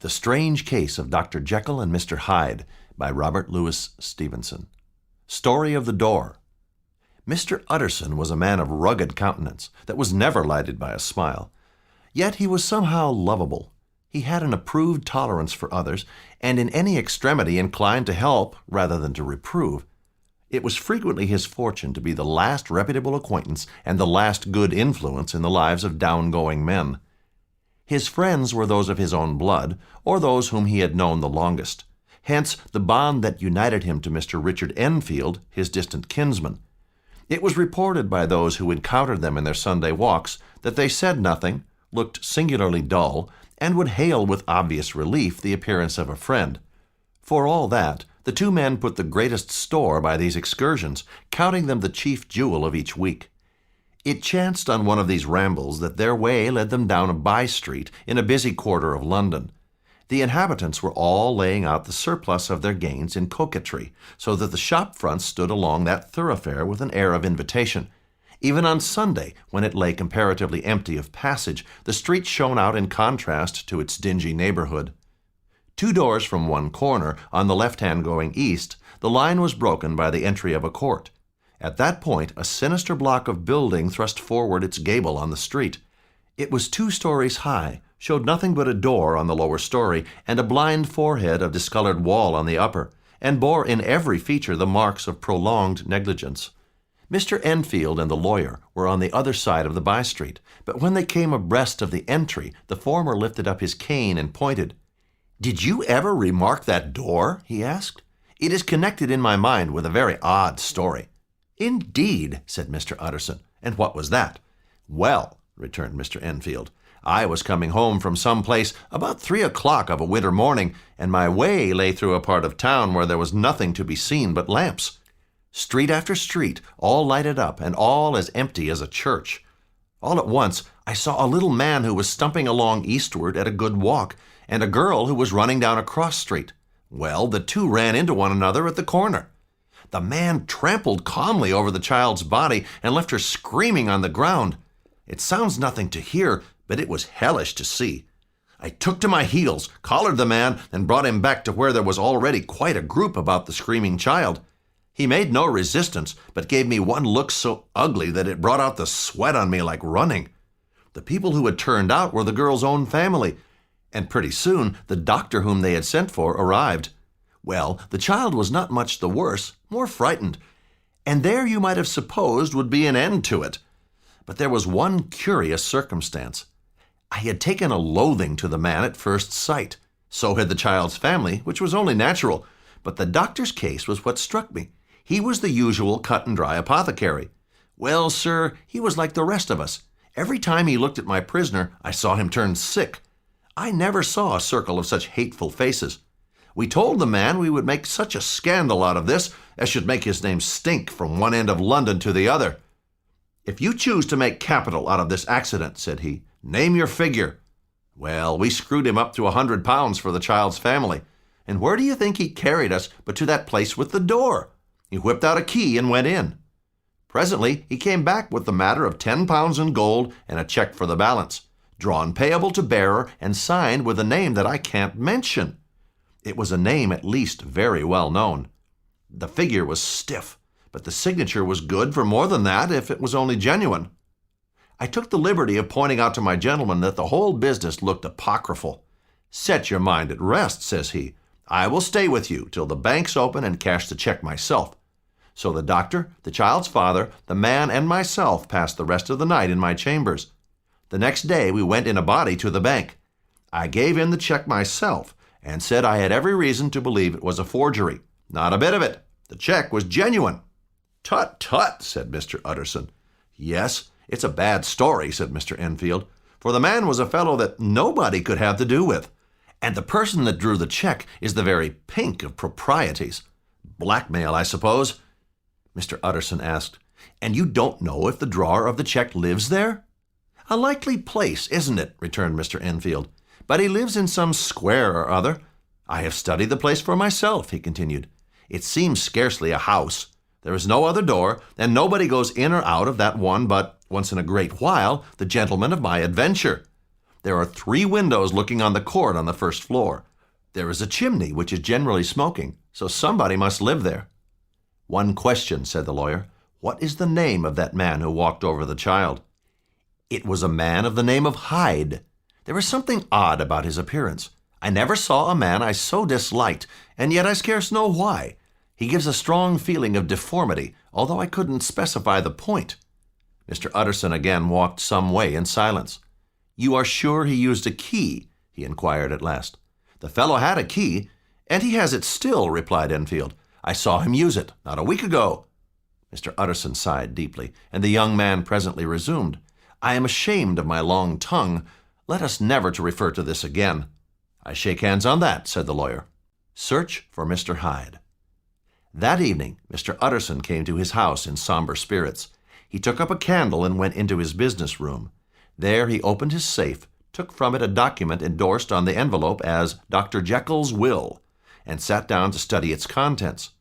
The Strange Case of Dr. Jekyll and Mr. Hyde by Robert Louis Stevenson. Story of the Door. Mr. Utterson was a man of rugged countenance that was never lighted by a smile. Yet he was somehow lovable. He had an approved tolerance for others, and in any extremity inclined to help rather than to reprove. It was frequently his fortune to be the last reputable acquaintance and the last good influence in the lives of down-going men. His friends were those of his own blood, or those whom he had known the longest. Hence the bond that united him to Mr. Richard Enfield, his distant kinsman. It was reported by those who encountered them in their Sunday walks that they said nothing, looked singularly dull, and would hail with obvious relief the appearance of a friend. For all that, the two men put the greatest store by these excursions, counting them the chief jewel of each week. It chanced on one of these rambles that their way led them down a by-street in a busy quarter of London. The inhabitants were all laying out the surplus of their gains in coquetry, so that the shop fronts stood along that thoroughfare with an air of invitation. Even on Sunday, when it lay comparatively empty of passage, the street shone out in contrast to its dingy neighborhood. 2 doors from one corner, on the left hand going east, the line was broken by the entry of a court. At that point, a sinister block of building thrust forward its gable on the street. It was 2 stories high, showed nothing but a door on the lower story, and a blind forehead of discolored wall on the upper, and bore in every feature the marks of prolonged negligence. Mr. Enfield and the lawyer were on the other side of the by-street, but when they came abreast of the entry, the former lifted up his cane and pointed. "Did you ever remark that door?" he asked. "It is connected in my mind with a very odd story." "Indeed," said Mr. Utterson. "And what was that?" "Well," returned Mr. Enfield, "I was coming home from some place about 3 o'clock of a winter morning, and my way lay through a part of town where there was nothing to be seen but lamps. Street after street, all lighted up, and all as empty as a church. All at once, I saw a little man who was stumping along eastward at a good walk, and a girl who was running down a cross street. Well, the two ran into one another at the corner. The man trampled calmly over the child's body and left her screaming on the ground. It sounds nothing to hear, but it was hellish to see. I took to my heels, collared the man, and brought him back to where there was already quite a group about the screaming child. He made no resistance, but gave me one look so ugly that it brought out the sweat on me like running. The people who had turned out were the girl's own family, and pretty soon the doctor whom they had sent for arrived. Well, the child was not much the worse, more frightened, and there you might have supposed would be an end to it. But there was one curious circumstance. I had taken a loathing to the man at first sight. So had the child's family, which was only natural, but the doctor's case was what struck me. He was the usual cut-and-dry apothecary. Well, sir, he was like the rest of us. Every time he looked at my prisoner, I saw him turn sick. I never saw a circle of such hateful faces. We told the man we would make such a scandal out of this as should make his name stink from one end of London to the other. "If you choose to make capital out of this accident," said he, "name your figure." Well, we screwed him up to £100 for the child's family. And where do you think he carried us but to that place with the door? He whipped out a key and went in. Presently he came back with the matter of £10 in gold and a check for the balance, drawn payable to bearer and signed with a name that I can't mention. It was a name at least very well known. The figure was stiff, but the signature was good for more than that if it was only genuine. I took the liberty of pointing out to my gentleman that the whole business looked apocryphal. "Set your mind at rest," says he. "I will stay with you till the bank's open and cash the check myself." So the doctor, the child's father, the man, and myself passed the rest of the night in my chambers. The next day we went in a body to the bank. I gave in the check myself, and said I had every reason to believe it was a forgery. Not a bit of it. The check was genuine. "Tut, tut," said Mr. Utterson. "Yes, it's a bad story," said Mr. Enfield, "for the man was a fellow that nobody could have to do with, and the person that drew the check is the very pink of proprieties. Blackmail, I suppose?" Mr. Utterson asked, "And you don't know if the drawer of the check lives there?" "A likely place, isn't it?" returned Mr. Enfield. "But he lives in some square or other. I have studied the place for myself," he continued. "It seems scarcely a house. There is no other door, and nobody goes in or out of that one but, once in a great while, the gentleman of my adventure. There are 3 windows looking on the court on the first floor. There is a chimney, which is generally smoking, so somebody must live there." "One question," said the lawyer. "What is the name of that man who walked over the child?" "It was a man of the name of Hyde. There is something odd about his appearance. I never saw a man I so disliked, and yet I scarce know why. He gives a strong feeling of deformity, although I couldn't specify the point." Mr. Utterson again walked some way in silence. "You are sure he used a key?" he inquired at last. "The fellow had a key, and he has it still," replied Enfield. "I saw him use it not a week ago." Mr. Utterson sighed deeply, and the young man presently resumed. "I am ashamed of my long tongue. Let us never to refer to this again." "I shake hands on that," said the lawyer. Search for Mr. Hyde. That evening, Mr. Utterson came to his house in somber spirits. He took up a candle and went into his business room. There he opened his safe, took from it a document endorsed on the envelope as Dr. Jekyll's will, and sat down to study its contents.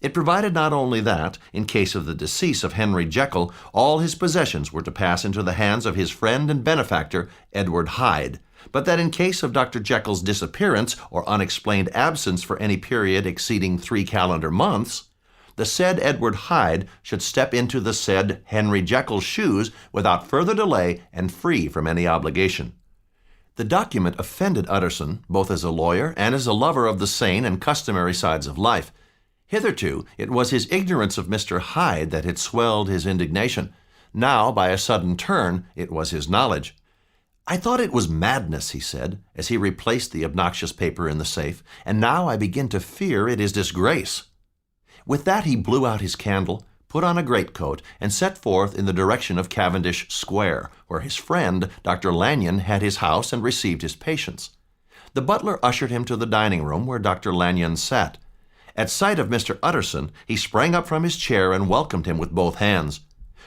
It provided not only that, in case of the decease of Henry Jekyll, all his possessions were to pass into the hands of his friend and benefactor, Edward Hyde, but that in case of Dr. Jekyll's disappearance or unexplained absence for any period exceeding 3 calendar months, the said Edward Hyde should step into the said Henry Jekyll's shoes without further delay and free from any obligation. The document offended Utterson, both as a lawyer and as a lover of the sane and customary sides of life. Hitherto, it was his ignorance of Mr. Hyde that had swelled his indignation. Now, by a sudden turn, it was his knowledge. "I thought it was madness," he said, as he replaced the obnoxious paper in the safe, "and now I begin to fear it is disgrace." With that he blew out his candle, put on a greatcoat, and set forth in the direction of Cavendish Square, where his friend, Dr. Lanyon, had his house and received his patients. The butler ushered him to the dining-room where Dr. Lanyon sat. At sight of Mr. Utterson, he sprang up from his chair and welcomed him with both hands.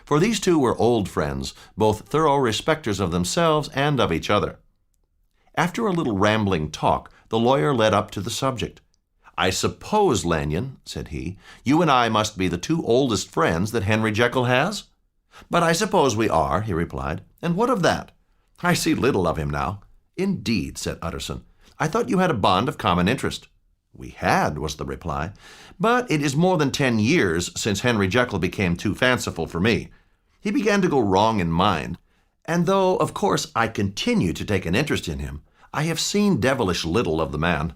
For these two were old friends, both thorough respecters of themselves and of each other. After a little rambling talk, the lawyer led up to the subject. "I suppose, Lanyon," said he, "you and I must be the 2 oldest friends that Henry Jekyll has?" "But I suppose we are," he replied. "And what of that? I see little of him now." "Indeed," said Utterson. "I thought you had a bond of common interest." "We had," was the reply, "but it is more than 10 years since Henry Jekyll became too fanciful for me. He began to go wrong in mind, and though, of course, I continue to take an interest in him, I have seen devilish little of the man."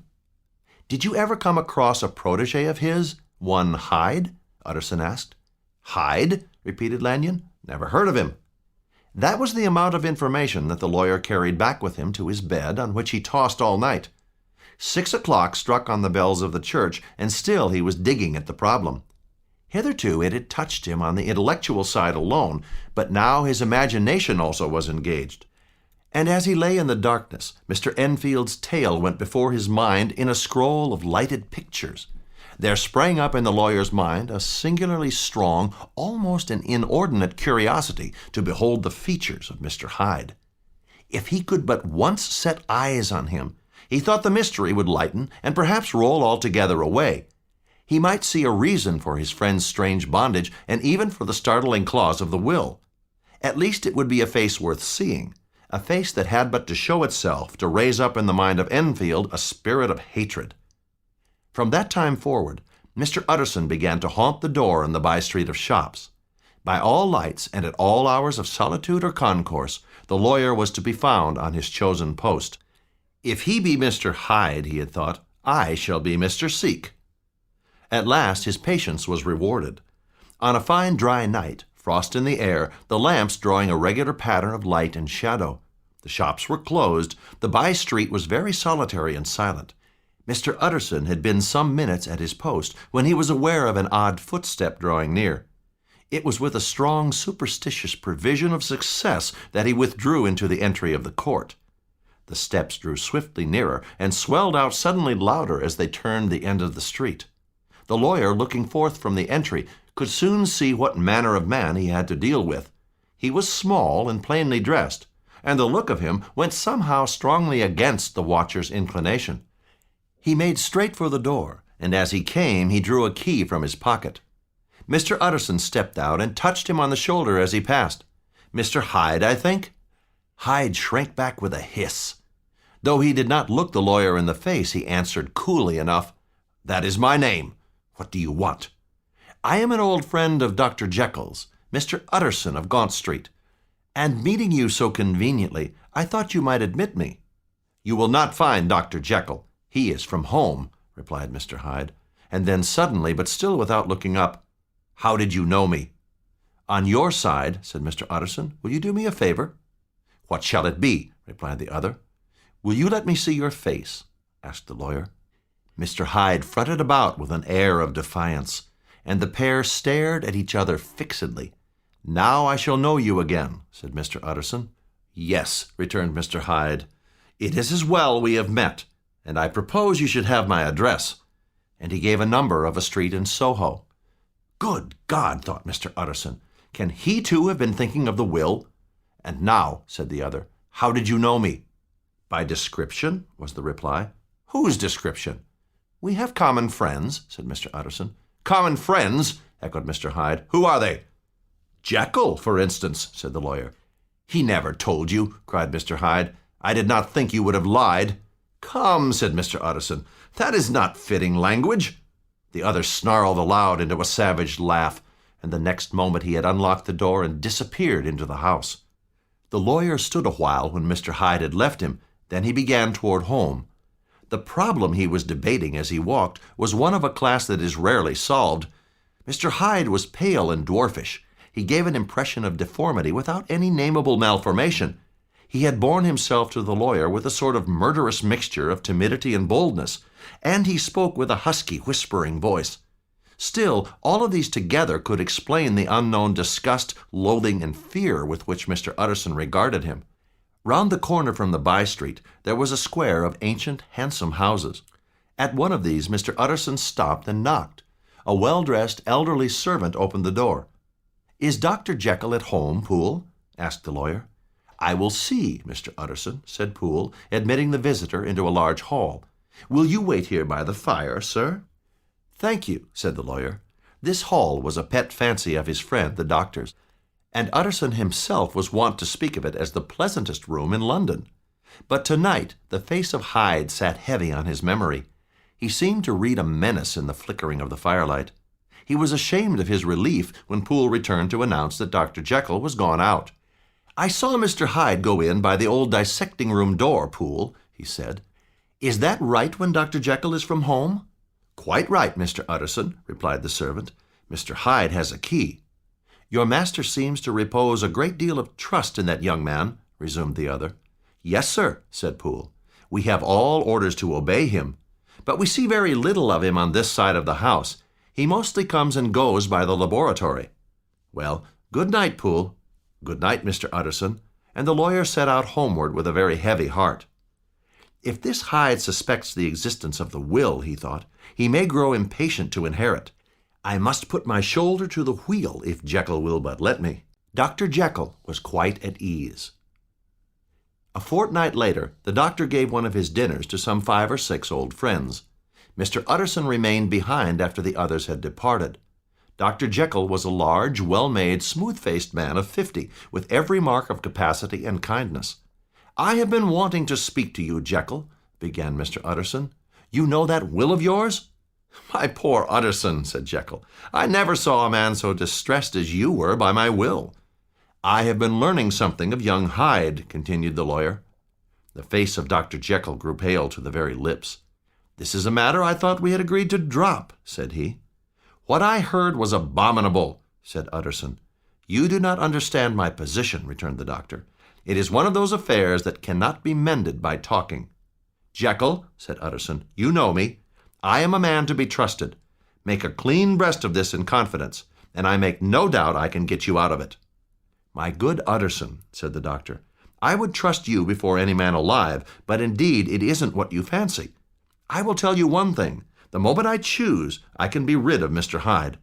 "Did you ever come across a protégé of his, one Hyde?" Utterson asked. "Hyde?" repeated Lanyon. "Never heard of him." That was the amount of information that the lawyer carried back with him to his bed, on which he tossed all night. 6 o'clock struck on the bells of the church, and still he was digging at the problem. Hitherto it had touched him on the intellectual side alone, but now his imagination also was engaged. And as he lay in the darkness, Mr. Enfield's tale went before his mind in a scroll of lighted pictures. There sprang up in the lawyer's mind a singularly strong, almost an inordinate curiosity to behold the features of Mr. Hyde. If he could but once set eyes on him, he thought the mystery would lighten and perhaps roll altogether away. He might see a reason for his friend's strange bondage and even for the startling clause of the will. At least it would be a face worth seeing, a face that had but to show itself to raise up in the mind of Enfield a spirit of hatred. From that time forward, Mr. Utterson began to haunt the door in the by-street of shops. By all lights and at all hours of solitude or concourse, the lawyer was to be found on his chosen post. "If he be Mr. Hyde," he had thought, "I shall be Mr. Seek." At last his patience was rewarded. On a fine dry night, frost in the air, the lamps drawing a regular pattern of light and shadow. The shops were closed. The by-street was very solitary and silent. Mr. Utterson had been some minutes at his post when he was aware of an odd footstep drawing near. It was with a strong superstitious prevision of success that he withdrew into the entry of the court. The steps drew swiftly nearer and swelled out suddenly louder as they turned the end of the street. The lawyer, looking forth from the entry, could soon see what manner of man he had to deal with. He was small and plainly dressed, and the look of him went somehow strongly against the watcher's inclination. He made straight for the door, and as he came he drew a key from his pocket. Mr. Utterson stepped out and touched him on the shoulder as he passed. "Mr. Hyde, I think?" Hyde shrank back with a hiss. Though he did not look the lawyer in the face, he answered coolly enough, "That is my name. What do you want?" "I am an old friend of Dr. Jekyll's, Mr. Utterson of Gaunt Street, and meeting you so conveniently, I thought you might admit me." "You will not find Dr. Jekyll. He is from home," replied Mr. Hyde, and then suddenly, but still without looking up, "How did you know me?" "On your side," said Mr. Utterson, "will you do me a favor?" "What shall it be?" replied the other. "Will you let me see your face?" asked the lawyer. Mr. Hyde fronted about with an air of defiance, and the pair stared at each other fixedly. "Now I shall know you again," said Mr. Utterson. "Yes," returned Mr. Hyde. "It is as well we have met, and I propose you should have my address." And he gave a number of a street in Soho. "Good God," thought Mr. Utterson, "can he too have been thinking of the will?" "And now," said the other, "how did you know me?" "By description," was the reply. "Whose description?" "We have common friends," said Mr. Utterson. "Common friends?" echoed Mr. Hyde. "Who are they?" "Jekyll, for instance," said the lawyer. "He never told you," cried Mr. Hyde. "I did not think you would have lied." "Come," said Mr. Utterson, "that is not fitting language." The other snarled aloud into a savage laugh, and the next moment he had unlocked the door and disappeared into the house. The lawyer stood a while when Mr. Hyde had left him. Then he began toward home. The problem he was debating as he walked was one of a class that is rarely solved. Mr. Hyde was pale and dwarfish. He gave an impression of deformity without any nameable malformation. He had borne himself to the lawyer with a sort of murderous mixture of timidity and boldness, and he spoke with a husky, whispering voice. Still, all of these together could explain the unknown disgust, loathing, and fear with which Mr. Utterson regarded him. Round the corner from the by-street there was a square of ancient, handsome houses. At one of these Mr. Utterson stopped and knocked. A well-dressed, elderly servant opened the door. "Is Dr. Jekyll at home, Poole?" asked the lawyer. "I will see, Mr. Utterson," said Poole, admitting the visitor into a large hall. "Will you wait here by the fire, sir?" "Thank you," said the lawyer. This hall was a pet fancy of his friend, the doctor's, and Utterson himself was wont to speak of it as the pleasantest room in London. But tonight the face of Hyde sat heavy on his memory. He seemed to read a menace in the flickering of the firelight. He was ashamed of his relief when Poole returned to announce that Dr. Jekyll was gone out. "I saw Mr. Hyde go in by the old dissecting-room door, Poole," he said. "Is that right when Dr. Jekyll is from home?" "Quite right, Mr. Utterson," replied the servant. "Mr. Hyde has a key." "Your master seems to repose a great deal of trust in that young man," resumed the other. "Yes, sir," said Poole. "We have all orders to obey him, but we see very little of him on this side of the house. He mostly comes and goes by the laboratory." "Well, good night, Poole." "Good night, Mr. Utterson," and the lawyer set out homeward with a very heavy heart. "If this Hyde suspects the existence of the will," he thought, "he may grow impatient to inherit. I must put my shoulder to the wheel if Jekyll will but let me." Dr. Jekyll was quite at ease. A fortnight later, the doctor gave one of his dinners to some 5 or 6 old friends. Mr. Utterson remained behind after the others had departed. Dr. Jekyll was a large, well-made, smooth-faced man of 50, with every mark of capacity and kindness. "I have been wanting to speak to you, Jekyll," began Mr. Utterson. "You know that will of yours?" "My poor Utterson," said Jekyll, "I never saw a man so distressed as you were by my will." "I have been learning something of young Hyde," continued the lawyer. The face of Dr. Jekyll grew pale to the very lips. "This is a matter I thought we had agreed to drop," said he. "What I heard was abominable," said Utterson. "You do not understand my position," returned the doctor. "It is one of those affairs that cannot be mended by talking." "Jekyll," said Utterson, "you know me. I am a man to be trusted. Make a clean breast of this in confidence, and I make no doubt I can get you out of it." "My good Utterson," said the doctor, "I would trust you before any man alive, but indeed it isn't what you fancy. I will tell you one thing. The moment I choose, I can be rid of Mr. Hyde.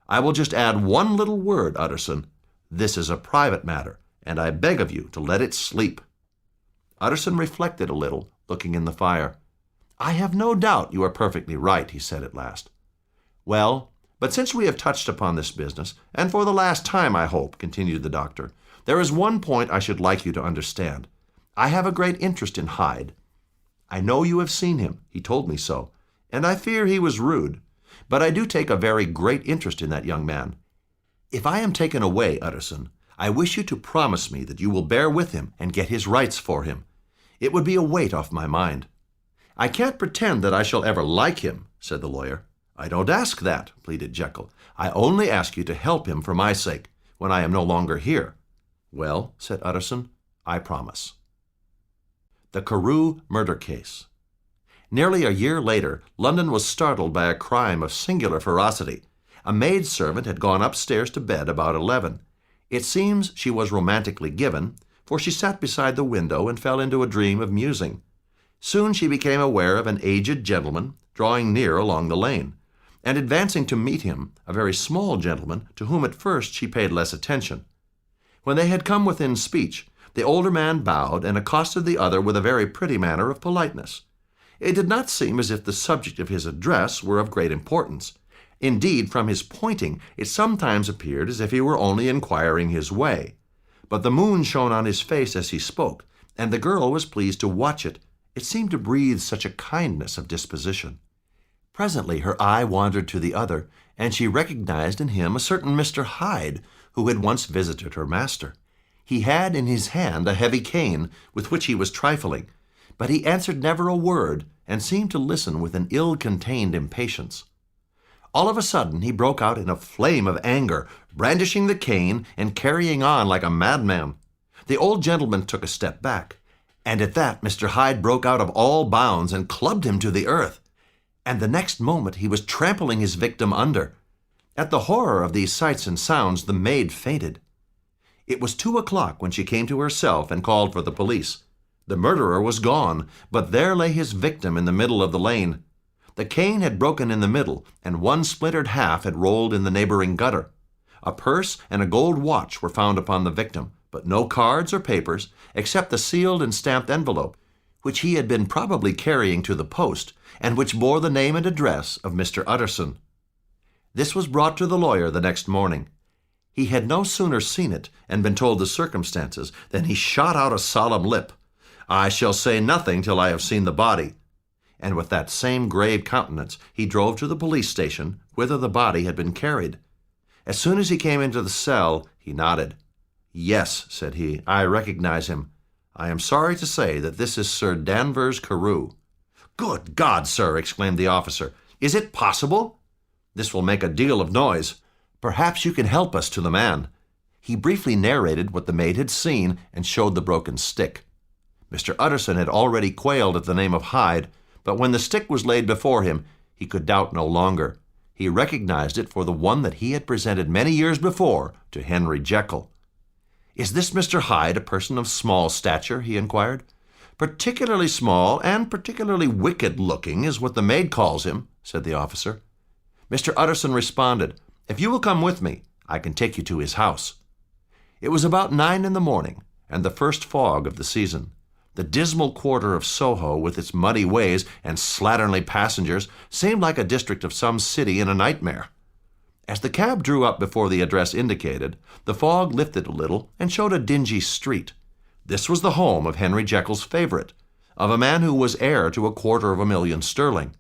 I will just add one little word, Utterson. This is a private matter, and I beg of you to let it sleep." Utterson reflected a little, looking in the fire. "I have no doubt you are perfectly right," he said at last. "Well, but since we have touched upon this business, and for the last time, I hope," continued the doctor, There is one point I should like you to understand. I have a great interest in Hyde. I know you have seen him. He told me so. And I fear he was rude. But I do take a very great interest in that young man. If I am taken away, Utterson, I wish you to promise me that you will bear with him and get his rights for him. It would be a weight off my mind." "I can't pretend that I shall ever like him," said the lawyer. "I don't ask that," pleaded Jekyll. "I only ask you to help him for my sake, when I am no longer here." "Well," said Utterson, "I promise." The Carew Murder Case. Nearly a year later, London was startled by a crime of singular ferocity. A maidservant had gone upstairs to bed about 11. It seems she was romantically given, for she sat beside the window and fell into a dream of musing. Soon she became aware of an aged gentleman drawing near along the lane, and advancing to meet him, a very small gentleman to whom at first she paid less attention. When they had come within speech, the older man bowed and accosted the other with a very pretty manner of politeness. It did not seem as if the subject of his address were of great importance. Indeed, from his pointing, it sometimes appeared as if he were only inquiring his way. But the moon shone on his face as he spoke, and the girl was pleased to watch it. It seemed to breathe such a kindness of disposition. Presently her eye wandered to the other, and she recognized in him a certain Mr. Hyde, who had once visited her master. He had in his hand a heavy cane, with which he was trifling, but he answered never a word, and seemed to listen with an ill-contained impatience. All of a sudden he broke out in a flame of anger, brandishing the cane and carrying on like a madman. The old gentleman took a step back, and at that Mr. Hyde broke out of all bounds and clubbed him to the earth. And the next moment he was trampling his victim under. At the horror of these sights and sounds, the maid fainted. It was 2 o'clock when she came to herself and called for the police. The murderer was gone, but there lay his victim in the middle of the lane. The cane had broken in the middle, and one splintered half had rolled in the neighboring gutter. A purse and a gold watch were found upon the victim, but no cards or papers, except the sealed and stamped envelope, which he had been probably carrying to the post, and which bore the name and address of Mr. Utterson. This was brought to the lawyer the next morning. He had no sooner seen it and been told the circumstances than he shot out a solemn lip. "I shall say nothing till I have seen the body." And with that same grave countenance he drove to the police station, whither the body had been carried. As soon as he came into the cell, he nodded. "Yes," said he, "I recognize him. I am sorry to say that this is Sir Danvers Carew." "Good God, sir!" exclaimed the officer. "Is it possible?" "This will make a deal of noise. Perhaps you can help us to the man." He briefly narrated what the maid had seen and showed the broken stick. Mr. Utterson had already quailed at the name of Hyde, but when the stick was laid before him, he could doubt no longer. He recognized it for the one that he had presented many years before to Henry Jekyll. "Is this Mr. Hyde a person of small stature?" he inquired. "Particularly small and particularly wicked-looking is what the maid calls him," said the officer. Mr. Utterson responded, "If you will come with me, I can take you to his house." It was about 9 in the morning, and the first fog of the season. The dismal quarter of Soho, with its muddy ways and slatternly passengers, seemed like a district of some city in a nightmare. As the cab drew up before the address indicated, the fog lifted a little and showed a dingy street. This was the home of Henry Jekyll's favorite, of a man who was heir to £250,000 sterling.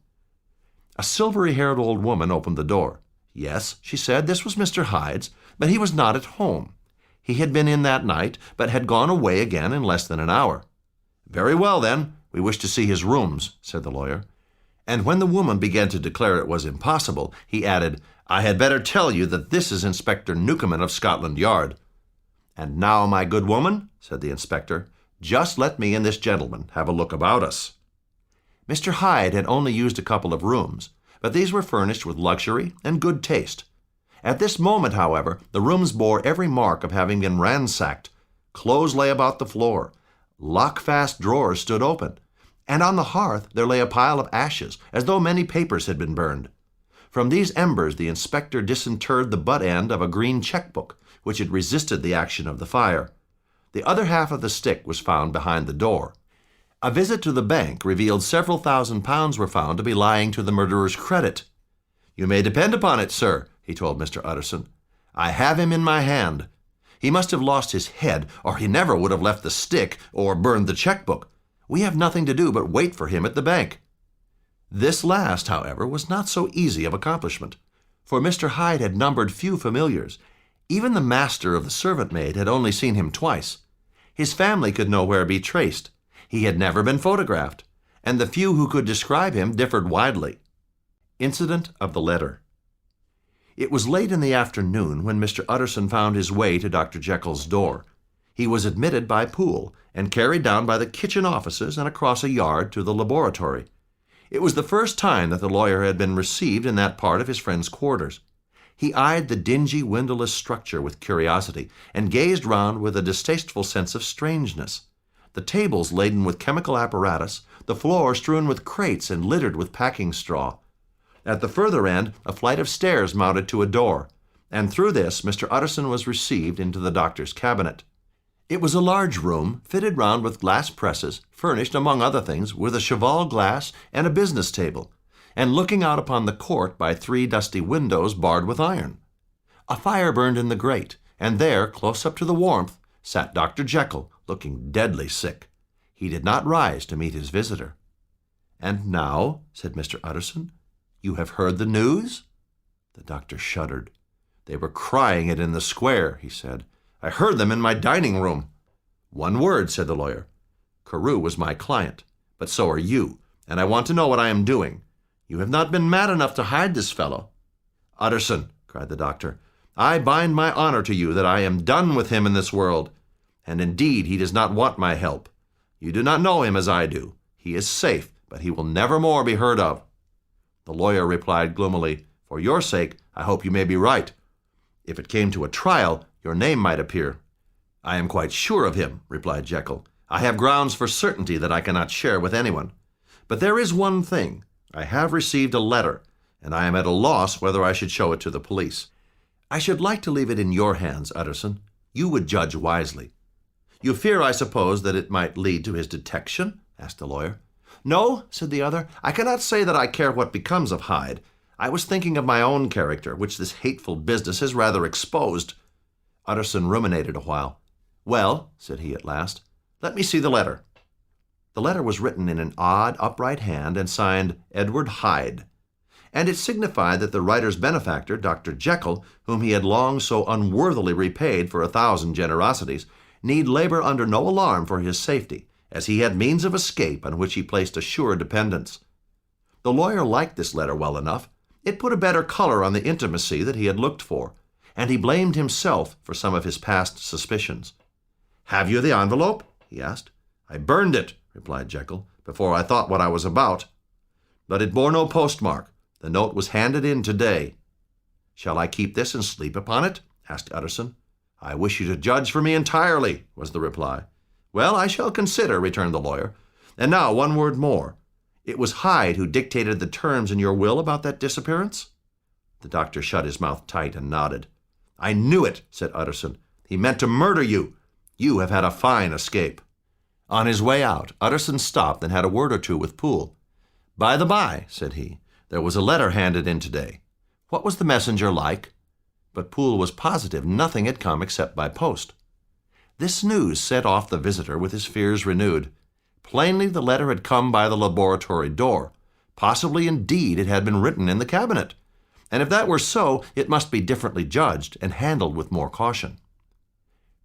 A silvery-haired old woman opened the door. Yes, she said, this was Mr. Hyde's, but he was not at home. He had been in that night, but had gone away again in less than an hour. "Very well, then. We wish to see his rooms," said the lawyer. And when the woman began to declare it was impossible, he added, "I had better tell you that this is Inspector Newcomen of Scotland Yard." "And now, my good woman," said the inspector, "just let me and this gentleman have a look about us." Mr. Hyde had only used a couple of rooms, but these were furnished with luxury and good taste. At this moment, however, the rooms bore every mark of having been ransacked. Clothes lay about the floor. Lock-fast drawers stood open, and on the hearth there lay a pile of ashes, as though many papers had been burned. From these embers the inspector disinterred the butt end of a green checkbook, which had resisted the action of the fire. The other half of the stick was found behind the door. A visit to the bank revealed several £1,000s were found to be lying to the murderer's credit. "You may depend upon it, sir," he told Mr. Utterson. "I have him in my hand. He must have lost his head, or he never would have left the stick or burned the checkbook. We have nothing to do but wait for him at the bank." This last, however, was not so easy of accomplishment, for Mr. Hyde had numbered few familiars. Even the master of the servant-maid had only seen him twice. His family could nowhere be traced. He had never been photographed, and the few who could describe him differed widely. Incident of the letter. It was late in the afternoon when Mr. Utterson found his way to Dr. Jekyll's door. He was admitted by Poole and carried down by the kitchen offices and across a yard to the laboratory. It was the first time that the lawyer had been received in that part of his friend's quarters. He eyed the dingy, windowless structure with curiosity and gazed round with a distasteful sense of strangeness. The tables laden with chemical apparatus, the floor strewn with crates and littered with packing straw. At the further end, a flight of stairs mounted to a door, and through this Mr. Utterson was received into the doctor's cabinet. It was a large room, fitted round with glass presses, furnished, among other things, with a cheval glass and a business table, and looking out upon the court by 3 dusty windows barred with iron. A fire burned in the grate, and there, close up to the warmth, sat Dr. Jekyll, looking deadly sick. He did not rise to meet his visitor. "And now," said Mr. Utterson, "you have heard the news?" The doctor shuddered. "They were crying it in the square," he said. "I heard them in my dining room." "One word," said the lawyer. "Carew was my client, but so are you, and I want to know what I am doing. You have not been mad enough to hide this fellow." "Utterson," cried the doctor, "I bind my honor to you that I am done with him in this world, and indeed he does not want my help. You do not know him as I do. He is safe, but he will never more be heard of." The lawyer replied gloomily, "For your sake, I hope you may be right. If it came to a trial, your name might appear." "I am quite sure of him," replied Jekyll. "I have grounds for certainty that I cannot share with anyone. But there is one thing. I have received a letter, and I am at a loss whether I should show it to the police. I should like to leave it in your hands, Utterson. You would judge wisely." "You fear, I suppose, that it might lead to his detection?" asked the lawyer. "No," said the other. "I cannot say that I care what becomes of Hyde. I was thinking of my own character, which this hateful business has rather exposed." Utterson ruminated a while. "Well," said he at last, "let me see the letter." The letter was written in an odd, upright hand and signed Edward Hyde, and it signified that the writer's benefactor, Dr. Jekyll, whom he had long so unworthily repaid for 1,000 generosities, need labor under no alarm for his safety, as he had means of escape on which he placed a sure dependence. The lawyer liked this letter well enough. It put a better color on the intimacy that he had looked for, and he blamed himself for some of his past suspicions. "Have you the envelope?" he asked. "I burned it," replied Jekyll, "before I thought what I was about. But it bore no postmark. The note was handed in today." "Shall I keep this and sleep upon it?" asked Utterson. "I wish you to judge for me entirely," was the reply. "Well, I shall consider," returned the lawyer. "And now one word more. It was Hyde who dictated the terms in your will about that disappearance?" The doctor shut his mouth tight and nodded. "I knew it," said Utterson. "He meant to murder you. You have had a fine escape." On his way out, Utterson stopped and had a word or two with Poole. "By the by," said he, "there was a letter handed in today. What was the messenger like?" But Poole was positive nothing had come except by post. This news set off the visitor with his fears renewed. Plainly the letter had come by the laboratory door. Possibly, indeed, it had been written in the cabinet. And if that were so, it must be differently judged and handled with more caution.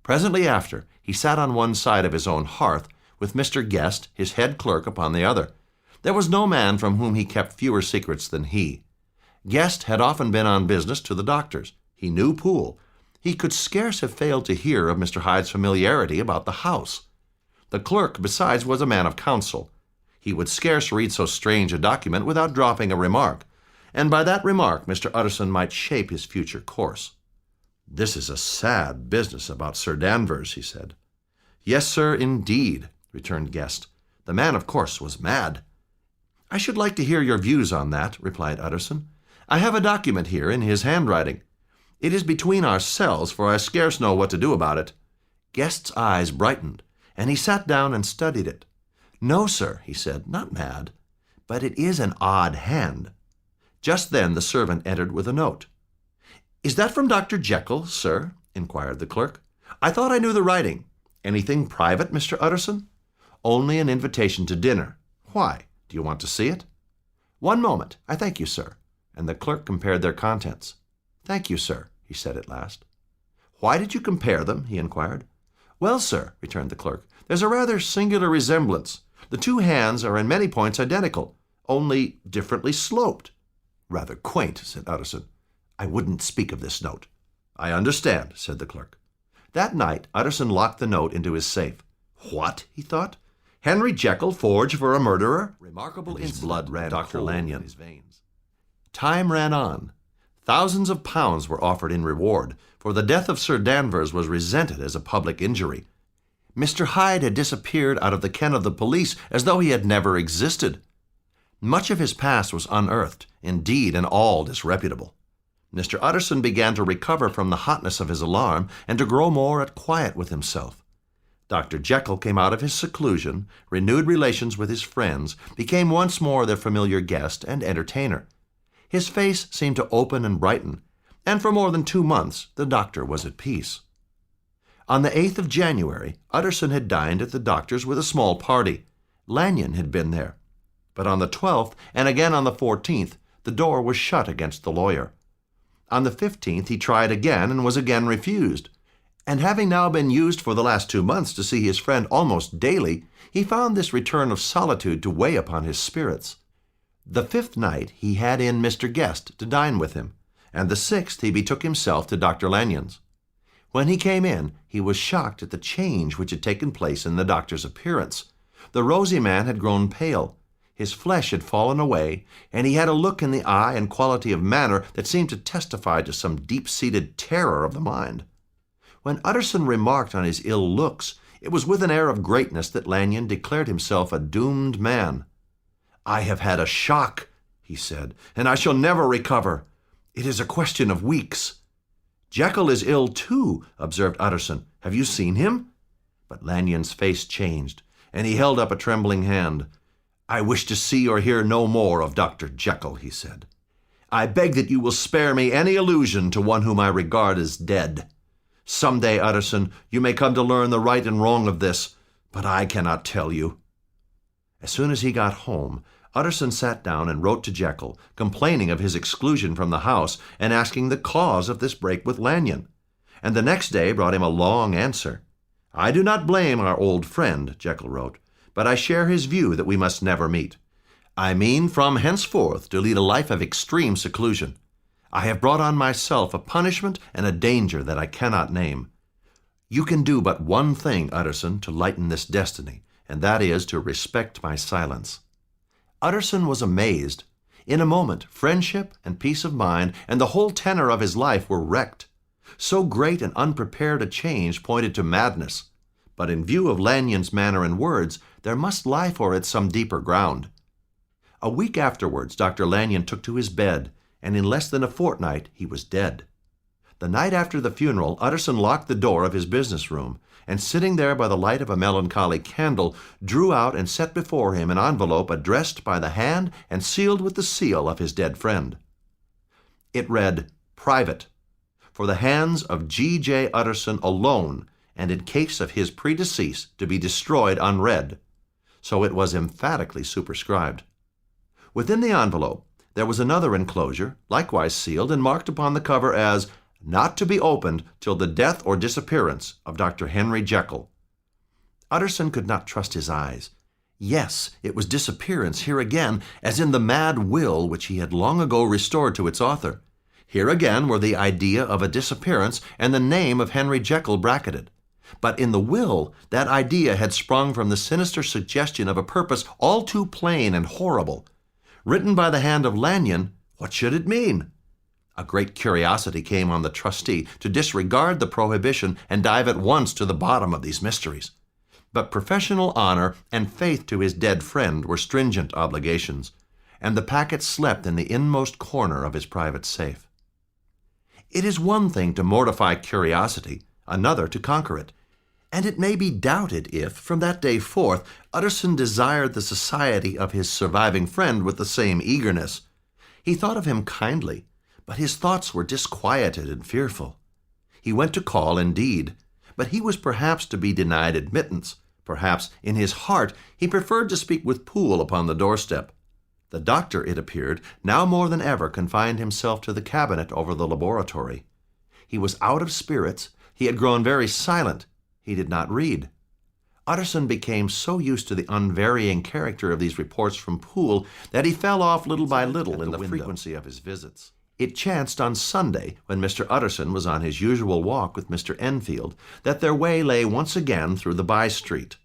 Presently after, he sat on one side of his own hearth, with Mr. Guest, his head clerk, upon the other. There was no man from whom he kept fewer secrets than he. Guest had often been on business to the doctor's. He knew Poole. He could scarce have failed to hear of Mr. Hyde's familiarity about the house. The clerk, besides, was a man of counsel. He would scarce read so strange a document without dropping a remark, and by that remark Mr. Utterson might shape his future course. "This is a sad business about Sir Danvers," he said. "Yes, sir, indeed," returned Guest. "The man, of course, was mad." "I should like to hear your views on that," replied Utterson. "I have a document here in his handwriting. It is between ourselves, for I scarce know what to do about it." Guest's eyes brightened, and he sat down and studied it. "No, sir," he said, "not mad, but it is an odd hand." Just then the servant entered with a note. "Is that from Dr. Jekyll, sir?" inquired the clerk. "I thought I knew the writing. Anything private, Mr. Utterson?" "Only an invitation to dinner." "Why? Do you want to see it?" "One moment. I thank you, sir." And the clerk compared their contents. "Thank you, sir," he said at last. "Why did you compare them?" he inquired. "Well, sir," returned the clerk, "there's a rather singular resemblance. The two hands are in many points identical, only differently sloped." "Rather quaint," said Utterson. "I wouldn't speak of this note." "I understand," said the clerk. That night Utterson locked the note into his safe. "What?" he thought. "Henry Jekyll forged for a murderer?" Remarkable His incident blood ran Dr. cold Lanyon. in his veins. Time ran on. Thousands of pounds were offered in reward, for the death of Sir Danvers was resented as a public injury. Mr. Hyde had disappeared out of the ken of the police as though he had never existed. Much of his past was unearthed, indeed, and all disreputable. Mr. Utterson began to recover from the hotness of his alarm and to grow more at quiet with himself. Dr. Jekyll came out of his seclusion, renewed relations with his friends, became once more their familiar guest and entertainer. His face seemed to open and brighten, and for more than 2 months the doctor was at peace. On the 8th of January, Utterson had dined at the doctor's with a small party. Lanyon had been there. But on the 12th, and again on the 14th, the door was shut against the lawyer. On the 15th he tried again and was again refused. And having now been used for the last 2 months to see his friend almost daily, he found this return of solitude to weigh upon his spirits. The 5th night he had in Mr. Guest to dine with him, and the 6th he betook himself to Dr. Lanyon's. When he came in, he was shocked at the change which had taken place in the doctor's appearance. The rosy man had grown pale. His flesh had fallen away, and he had a look in the eye and quality of manner that seemed to testify to some deep-seated terror of the mind. When Utterson remarked on his ill looks, it was with an air of greatness that Lanyon declared himself a doomed man. "I have had a shock," he said, "and I shall never recover. It is a question of weeks." "Jekyll is ill too," observed Utterson. "Have you seen him?" But Lanyon's face changed, and he held up a trembling hand. "I wish to see or hear no more of Dr. Jekyll," he said. "I beg that you will spare me any allusion to one whom I regard as dead. Some day, Utterson, you may come to learn the right and wrong of this, but I cannot tell you." As soon as he got home, Utterson sat down and wrote to Jekyll, complaining of his exclusion from the house and asking the cause of this break with Lanyon. And the next day brought him a long answer. "I do not blame our old friend," Jekyll wrote, "but I share his view that we must never meet. I mean from henceforth to lead a life of extreme seclusion. I have brought on myself a punishment and a danger that I cannot name. You can do but one thing, Utterson, to lighten this destiny, and that is to respect my silence." Utterson was amazed. In a moment, friendship and peace of mind and the whole tenor of his life were wrecked. So great and unprepared a change pointed to madness. But in view of Lanyon's manner and words, there must lie for it some deeper ground. A week afterwards, Dr. Lanyon took to his bed, and in less than a fortnight he was dead. The night after the funeral, Utterson locked the door of his business room, and sitting there by the light of a melancholy candle, drew out and set before him an envelope addressed by the hand and sealed with the seal of his dead friend. It read, "Private, for the hands of G.J. Utterson alone, and in case of his predecease to be destroyed unread." So it was emphatically superscribed. Within the envelope there was another enclosure, likewise sealed and marked upon the cover as "Not to be opened till the death or disappearance of Dr. Henry Jekyll." Utterson could not trust his eyes. Yes, it was disappearance here again, as in the mad will which he had long ago restored to its author. Here again were the idea of a disappearance and the name of Henry Jekyll bracketed. But in the will, that idea had sprung from the sinister suggestion of a purpose all too plain and horrible. Written by the hand of Lanyon, what should it mean? A great curiosity came on the trustee to disregard the prohibition and dive at once to the bottom of these mysteries. But professional honor and faith to his dead friend were stringent obligations, and the packet slept in the inmost corner of his private safe. It is one thing to mortify curiosity, another to conquer it, and it may be doubted if, from that day forth, Utterson desired the society of his surviving friend with the same eagerness. He thought of him kindly, but his thoughts were disquieted and fearful. He went to call, indeed, but he was perhaps to be denied admittance. Perhaps, in his heart, he preferred to speak with Poole upon the doorstep. The doctor, it appeared, now more than ever confined himself to the cabinet over the laboratory. He was out of spirits. He had grown very silent. He did not read. Utterson became so used to the unvarying character of these reports from Poole that he fell off little by little in the frequency of his visits. It chanced on Sunday, when Mr. Utterson was on his usual walk with Mr. Enfield, that their way lay once again through the by-street,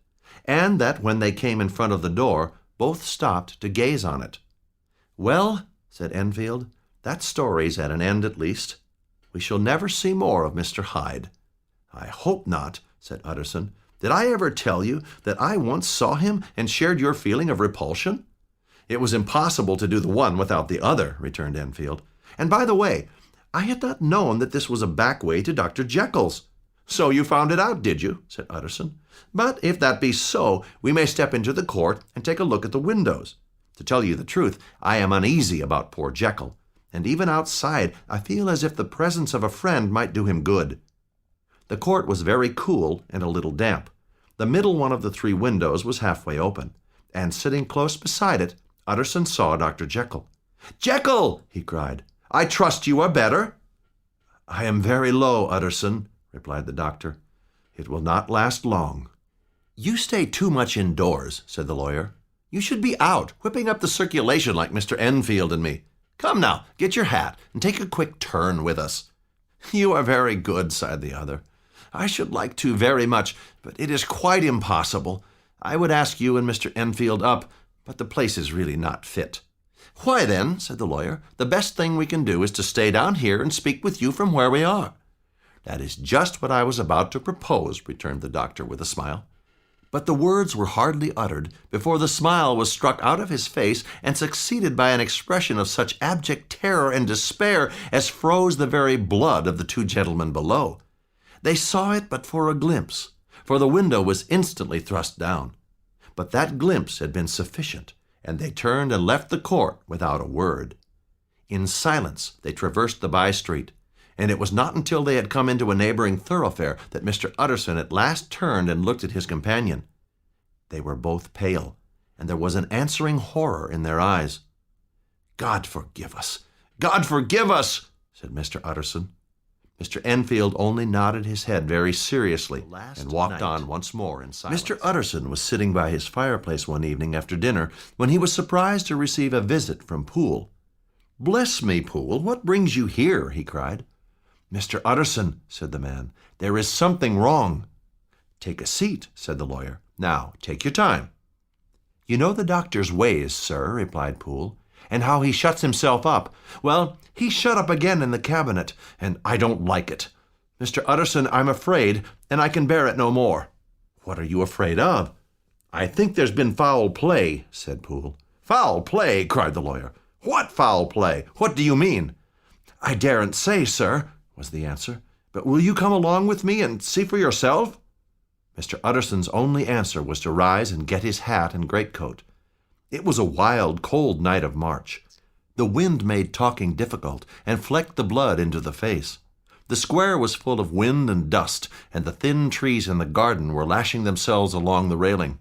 and that when they came in front of the door, both stopped to gaze on it. "Well," said Enfield, "that story's at an end at least. We shall never see more of Mr. Hyde." "I hope not," said Utterson. "Did I ever tell you that I once saw him and shared your feeling of repulsion?" "It was impossible to do the one without the other," returned Enfield. "And by the way, I had not known that this was a back way to Dr. Jekyll's." "So you found it out, did you?" said Utterson. "But if that be so, we may step into the court and take a look at the windows. To tell you the truth, I am uneasy about poor Jekyll, and even outside I feel as if the presence of a friend might do him good." The court was very cool and a little damp. The middle one of the three windows was halfway open, and sitting close beside it, Utterson saw Dr. Jekyll. "Jekyll!" he cried. "I trust you are better." "I am very low, Utterson," replied the doctor. "It will not last long." "You stay too much indoors," said the lawyer. "You should be out, whipping up the circulation like Mr. Enfield and me. Come now, get your hat and take a quick turn with us." "You are very good," sighed the other. "I should like to very much, but it is quite impossible. I would ask you and Mr. Enfield up, but the place is really not fit." "Why then," said the lawyer, "the best thing we can do is to stay down here and speak with you from where we are." "That is just what I was about to propose," returned the doctor with a smile. But the words were hardly uttered before the smile was struck out of his face and succeeded by an expression of such abject terror and despair as froze the very blood of the two gentlemen below. They saw it but for a glimpse, for the window was instantly thrust down. But that glimpse had been sufficient, and they turned and left the court without a word. In silence they traversed the by-street, and it was not until they had come into a neighboring thoroughfare that Mr. Utterson at last turned and looked at his companion. They were both pale, and there was an answering horror in their eyes. "God forgive us! God forgive us!" said Mr. Utterson. Mr. Enfield only nodded his head very seriously and walked on once more in silence. Mr. Utterson was sitting by his fireplace one evening after dinner when he was surprised to receive a visit from Poole. "Bless me, Poole, what brings you here?" he cried. "Mr. Utterson," said the man, "there is something wrong." "Take a seat," said the lawyer. "Now, take your time." "You know the doctor's ways, sir," replied Poole, "and how he shuts himself up. Well, he's shut up again in the cabinet, and I don't like it. Mr. Utterson, I'm afraid, and I can bear it no more." "What are you afraid of?" "I think there's been foul play," said Poole. "Foul play!" cried the lawyer. "What foul play? What do you mean?" "I daren't say, sir," was the answer. "But will you come along with me and see for yourself?" Mr. Utterson's only answer was to rise and get his hat and greatcoat. It was a wild, cold night of March. The wind made talking difficult and flecked the blood into the face. The square was full of wind and dust, and the thin trees in the garden were lashing themselves along the railing.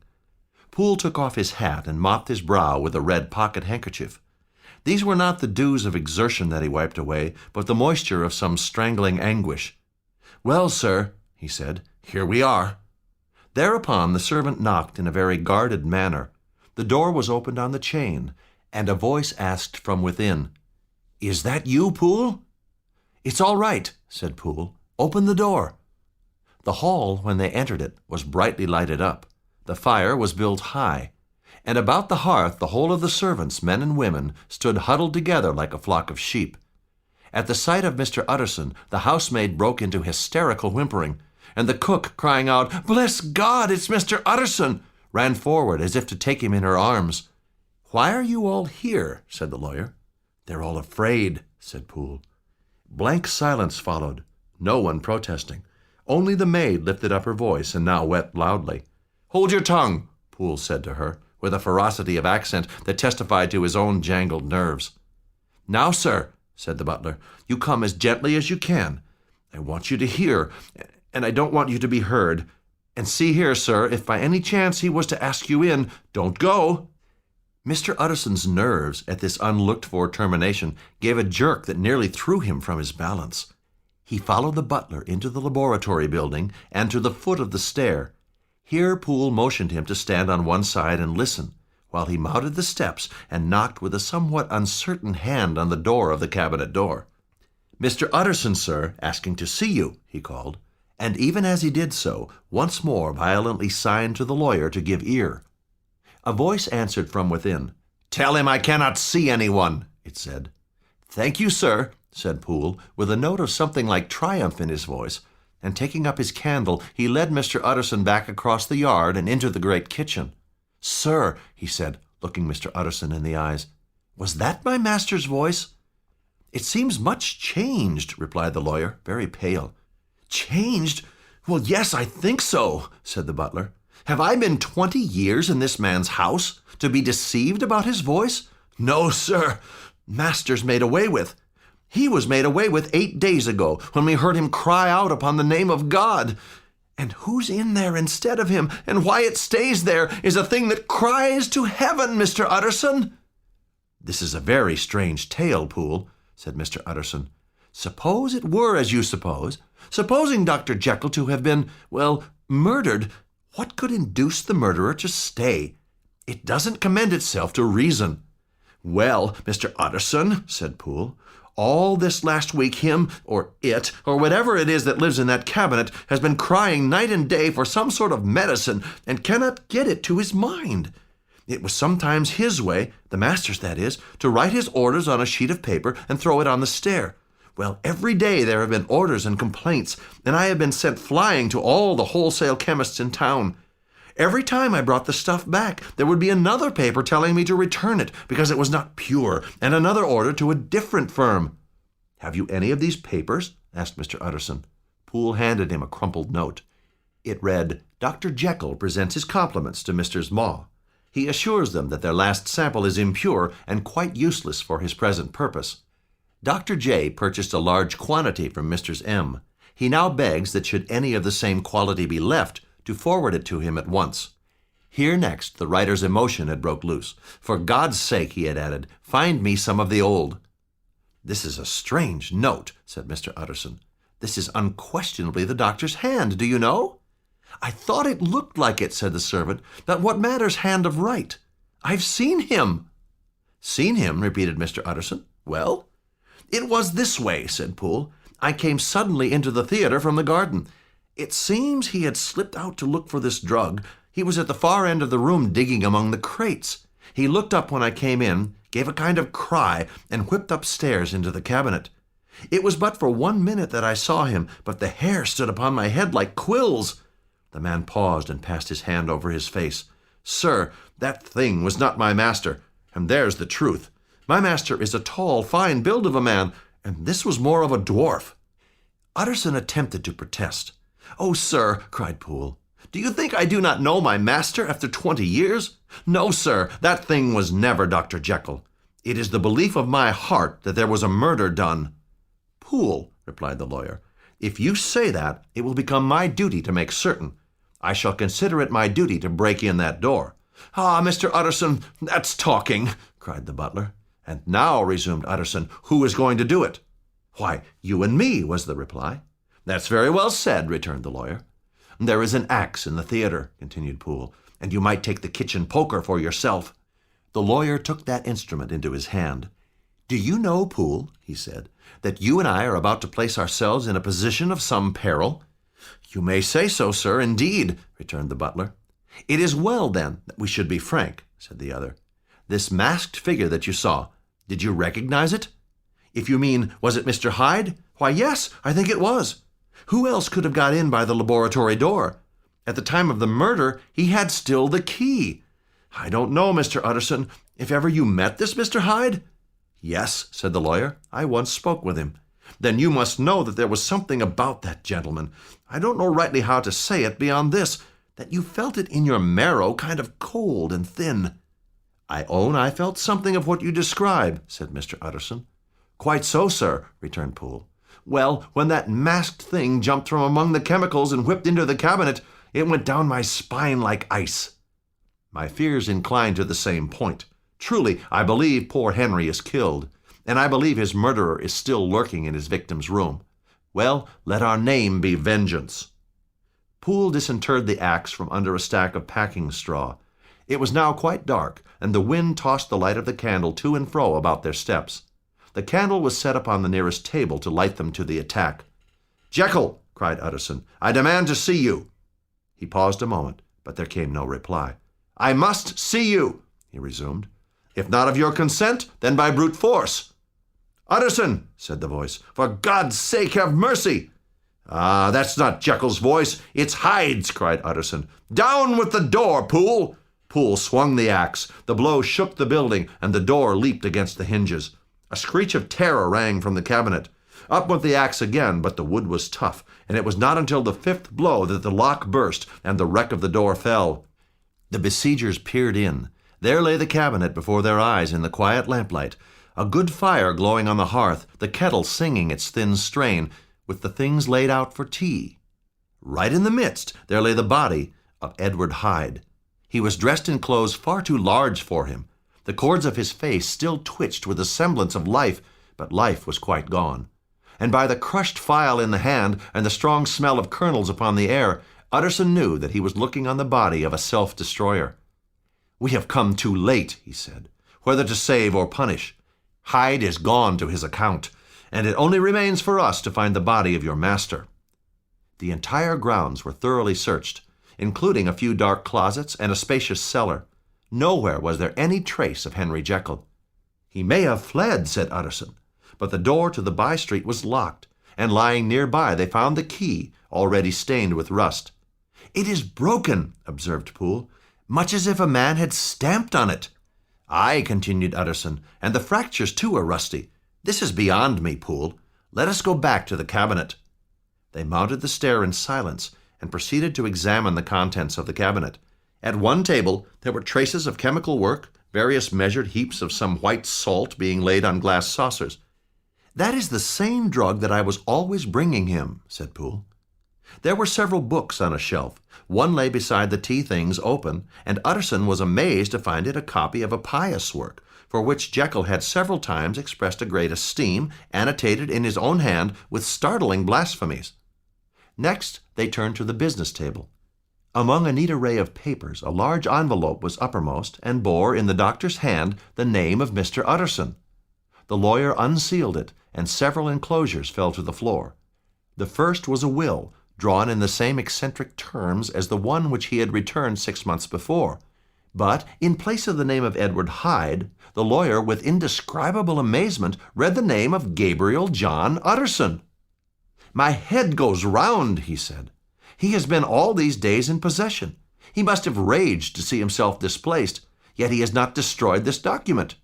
Poole took off his hat and mopped his brow with a red pocket handkerchief. These were not the dews of exertion that he wiped away, but the moisture of some strangling anguish. "Well, sir," he said, "here we are." Thereupon the servant knocked in a very guarded manner. The door was opened on the chain, and a voice asked from within, "Is that you, Poole?" "It's all right," said Poole. "Open the door." The hall, when they entered it, was brightly lighted up. The fire was built high, and about the hearth the whole of the servants, men and women, stood huddled together like a flock of sheep. At the sight of Mr. Utterson, the housemaid broke into hysterical whimpering, and the cook, crying out, "Bless God, it's Mr. Utterson!" ran forward as if to take him in her arms. "Why are you all here?" said the lawyer. "They're all afraid," said Poole. Blank silence followed, no one protesting. Only the maid lifted up her voice and now wept loudly. "Hold your tongue," Poole said to her, with a ferocity of accent that testified to his own jangled nerves. "Now, sir," said the butler, "you come as gently as you can. I want you to hear, and I don't want you to be heard. And see here, sir, if by any chance he was to ask you in, don't go." Mr. Utterson's nerves at this unlooked-for termination gave a jerk that nearly threw him from his balance. He followed the butler into the laboratory building and to the foot of the stair. Here Poole motioned him to stand on one side and listen, while he mounted the steps and knocked with a somewhat uncertain hand on the door of the cabinet door. "Mr. Utterson, sir, asking to see you," he called, and even as he did so, once more violently signed to the lawyer to give ear. A voice answered from within. "Tell him I cannot see anyone," it said. "Thank you, sir," said Poole, with a note of something like triumph in his voice, and taking up his candle, he led Mr. Utterson back across the yard and into the great kitchen. "Sir," he said, looking Mr. Utterson in the eyes, "was that my master's voice?" "It seems much changed," replied the lawyer, very pale. "Changed? Well, yes, I think so," said the butler. "Have I been 20 years in this man's house to be deceived about his voice? No, sir. Master's made away with. He was made away with 8 days ago, when we heard him cry out upon the name of God. And who's in there instead of him, and why it stays there, is a thing that cries to heaven, Mr. Utterson." "This is a very strange tale, Poole," said Mr. Utterson. "Suppose it were as you suppose. Supposing Dr. Jekyll to have been, well, murdered, what could induce the murderer to stay? It doesn't commend itself to reason." "Well, Mr. Utterson," said Poole, "all this last week him, or it, or whatever it is that lives in that cabinet, has been crying night and day for some sort of medicine, and cannot get it to his mind. It was sometimes his way, the master's that is, to write his orders on a sheet of paper and throw it on the stair. Well, every day there have been orders and complaints, and I have been sent flying to all the wholesale chemists in town. Every time I brought the stuff back, there would be another paper telling me to return it because it was not pure, and another order to a different firm." "Have you any of these papers?" asked Mr. Utterson. Poole handed him a crumpled note. It read, "Dr. Jekyll presents his compliments to Messrs. Maw. He assures them that their last sample is impure and quite useless for his present purpose. Dr. J. purchased a large quantity from Messrs. M. He now begs that should any of the same quality be left, to forward it to him at once." Here next the writer's emotion had broke loose. "For God's sake," he had added, "find me some of the old." "This is a strange note," said Mr. Utterson. "This is unquestionably the doctor's hand, do you know?" "I thought it looked like it," said the servant, "but what matters hand of right? I've seen him." "Seen him?" repeated Mr. Utterson. "Well?" "It was this way," said Poole. "I came suddenly into the theater from the garden. It seems he had slipped out to look for this drug. He was at the far end of the room digging among the crates. He looked up when I came in, gave a kind of cry, and whipped upstairs into the cabinet. It was but for 1 minute that I saw him, but the hair stood upon my head like quills." The man paused and passed his hand over his face. "Sir, that thing was not my master, and there's the truth. My master is a tall, fine build of a man, and this was more of a dwarf." Utterson attempted to protest. "Oh, sir," cried Poole, "do you think I do not know my master after 20 years? No, sir, that thing was never Dr. Jekyll. It is the belief of my heart that there was a murder done." "Poole," replied the lawyer, "if you say that, it will become my duty to make certain. I shall consider it my duty to break in that door." "Ah, Mr. Utterson, that's talking," cried the butler. "And now," resumed Utterson, "who is going to do it?" "Why, you and me," was the reply. "That's very well said," returned the lawyer. "There is an axe in the theater," continued Poole, "and you might take the kitchen poker for yourself." The lawyer took that instrument into his hand. "Do you know, Poole," he said, "that you and I are about to place ourselves in a position of some peril?" "You may say so, sir, indeed," returned the butler. "It is well, then, that we should be frank," said the other. "This masked figure that you saw, did you recognize it? If you mean, was it Mr. Hyde? Why, yes, I think it was. Who else could have got in by the laboratory door? At the time of the murder, he had still the key. I don't know, Mr. Utterson, if ever you met this Mr. Hyde?" "Yes," said the lawyer, "I once spoke with him." "Then you must know that there was something about that gentleman, I don't know rightly how to say it beyond this, that you felt it in your marrow kind of cold and thin." "I own I felt something of what you describe," said Mr. Utterson. "Quite so, sir," returned Poole. Well, when that masked thing jumped from among the chemicals and whipped into the cabinet, it went down my spine like ice. My fears incline to the same point. Truly, I believe poor Henry is killed, and I believe his murderer is still lurking in his victim's room. Well, let our name be Vengeance." Poole disinterred the axe from under a stack of packing straw. It was now quite dark, and the wind tossed the light of the candle to and fro about their steps. The candle was set upon the nearest table to light them to the attack. "Jekyll!" cried Utterson, "I demand to see you." He paused a moment, but there came no reply. "I must see you," he resumed. "If not of your consent, then by brute force." "Utterson," said the voice, "for God's sake have mercy." "Ah, that's not Jekyll's voice, it's Hyde's," cried Utterson. "Down with the door, Poole!" Poole swung the axe. The blow shook the building, and the door leaped against the hinges. A screech of terror rang from the cabinet. Up went the axe again, but the wood was tough, and it was not until the fifth blow that the lock burst and the wreck of the door fell. The besiegers peered in. There lay the cabinet before their eyes in the quiet lamplight, a good fire glowing on the hearth, the kettle singing its thin strain, with the things laid out for tea. Right in the midst there lay the body of Edward Hyde. He was dressed in clothes far too large for him. The cords of his face still twitched with a semblance of life, but life was quite gone. And by the crushed file in the hand and the strong smell of kernels upon the air, Utterson knew that he was looking on the body of a self-destroyer. "We have come too late," he said, "whether to save or punish. Hyde is gone to his account, and it only remains for us to find the body of your master." The entire grounds were thoroughly searched, including a few dark closets and a spacious cellar. Nowhere was there any trace of Henry Jekyll. "He may have fled," said Utterson, but the door to the by-street was locked, and lying nearby they found the key, already stained with rust. "It is broken," observed Poole, "much as if a man had stamped on it." "Aye," continued Utterson, "and the fractures too are rusty. This is beyond me, Poole. Let us go back to the cabinet." They mounted the stair in silence and proceeded to examine the contents of the cabinet. At one table there were traces of chemical work, various measured heaps of some white salt being laid on glass saucers. "That is the same drug that I was always bringing him," said Poole. There were several books on a shelf. One lay beside the tea things open, and Utterson was amazed to find it a copy of a pious work, for which Jekyll had several times expressed a great esteem, annotated in his own hand with startling blasphemies. Next, they turned to the business table. Among a neat array of papers, a large envelope was uppermost and bore in the doctor's hand the name of Mr. Utterson. The lawyer unsealed it, and several enclosures fell to the floor. The first was a will, drawn in the same eccentric terms as the one which he had returned 6 months before. But, in place of the name of Edward Hyde, the lawyer, with indescribable amazement, read the name of Gabriel John Utterson. "My head goes round," he said. "He has been all these days in possession. He must have raged to see himself displaced, yet he has not destroyed this document."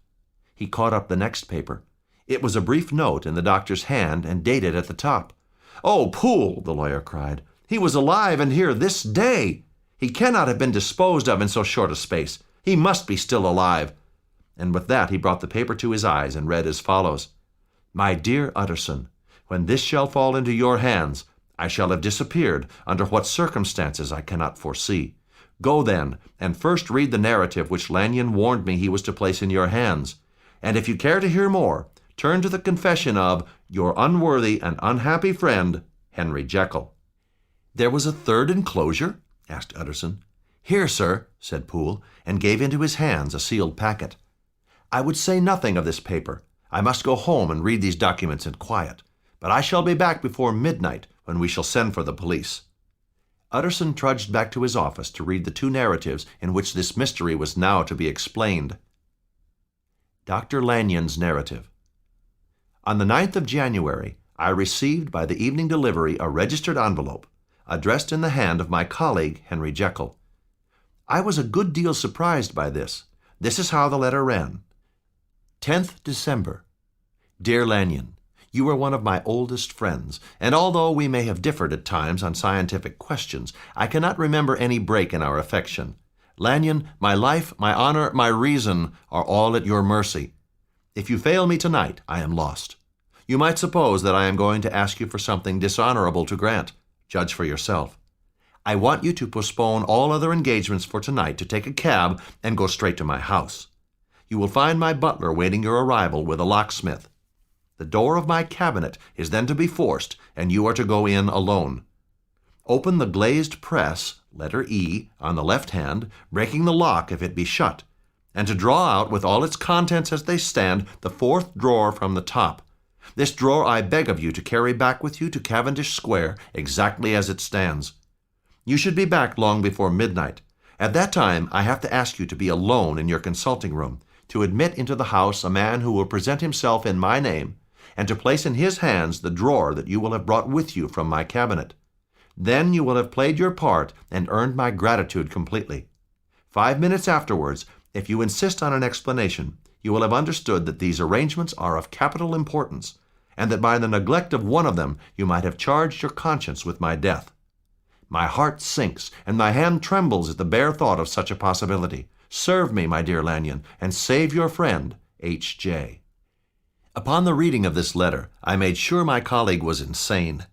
He caught up the next paper. It was a brief note in the doctor's hand and dated at the top. "Oh, Poole," the lawyer cried, "he was alive and here this day. He cannot have been disposed of in so short a space. He must be still alive." And with that he brought the paper to his eyes and read as follows: "My dear Utterson, when this shall fall into your hands, I shall have disappeared, under what circumstances I cannot foresee. Go then, and first read the narrative which Lanyon warned me he was to place in your hands. And if you care to hear more, turn to the confession of your unworthy and unhappy friend, Henry Jekyll." "There was a third enclosure?" asked Utterson. "Here, sir," said Poole, and gave into his hands a sealed packet. "I would say nothing of this paper. I must go home and read these documents in quiet. But I shall be back before midnight, when we shall send for the police." Utterson trudged back to his office to read the 2 narratives in which this mystery was now to be explained. Dr. Lanyon's narrative. On the 9th of January, I received by the evening delivery a registered envelope, addressed in the hand of my colleague, Henry Jekyll. I was a good deal surprised by this. This is how the letter ran. 10th December. Dear Lanyon, you are one of my oldest friends, and although we may have differed at times on scientific questions, I cannot remember any break in our affection. Lanyon, my life, my honor, my reason are all at your mercy. If you fail me tonight, I am lost. You might suppose that I am going to ask you for something dishonorable to grant. Judge for yourself. I want you to postpone all other engagements for tonight to take a cab and go straight to my house. You will find my butler waiting your arrival with a locksmith. The door of my cabinet is then to be forced, and you are to go in alone. Open the glazed press, letter E, on the left hand, breaking the lock if it be shut, and to draw out with all its contents as they stand the fourth drawer from the top. This drawer I beg of you to carry back with you to Cavendish Square exactly as it stands. You should be back long before midnight. At that time I have to ask you to be alone in your consulting room, to admit into the house a man who will present himself in my name, and to place in his hands the drawer that you will have brought with you from my cabinet. Then you will have played your part and earned my gratitude completely. 5 minutes afterwards, if you insist on an explanation, you will have understood that these arrangements are of capital importance, and that by the neglect of one of them you might have charged your conscience with my death. My heart sinks, and my hand trembles at the bare thought of such a possibility. Serve me, my dear Lanyon, and save your friend, H.J. Upon the reading of this letter, I made sure my colleague was insane.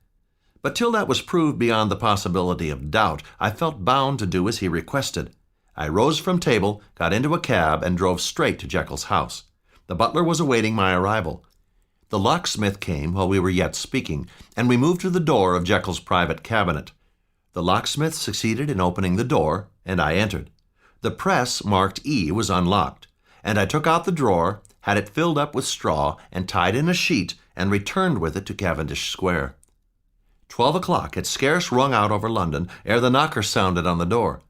But till that was proved beyond the possibility of doubt, I felt bound to do as he requested. I rose from table, got into a cab, and drove straight to Jekyll's house. The butler was awaiting my arrival. The locksmith came while we were yet speaking, and we moved to the door of Jekyll's private cabinet. The locksmith succeeded in opening the door, and I entered. The press marked E was unlocked, and I took out the drawer, had it filled up with straw, and tied in a sheet, and returned with it to Cavendish Square. 12 o'clock had scarce rung out over London ere the knocker sounded on the door.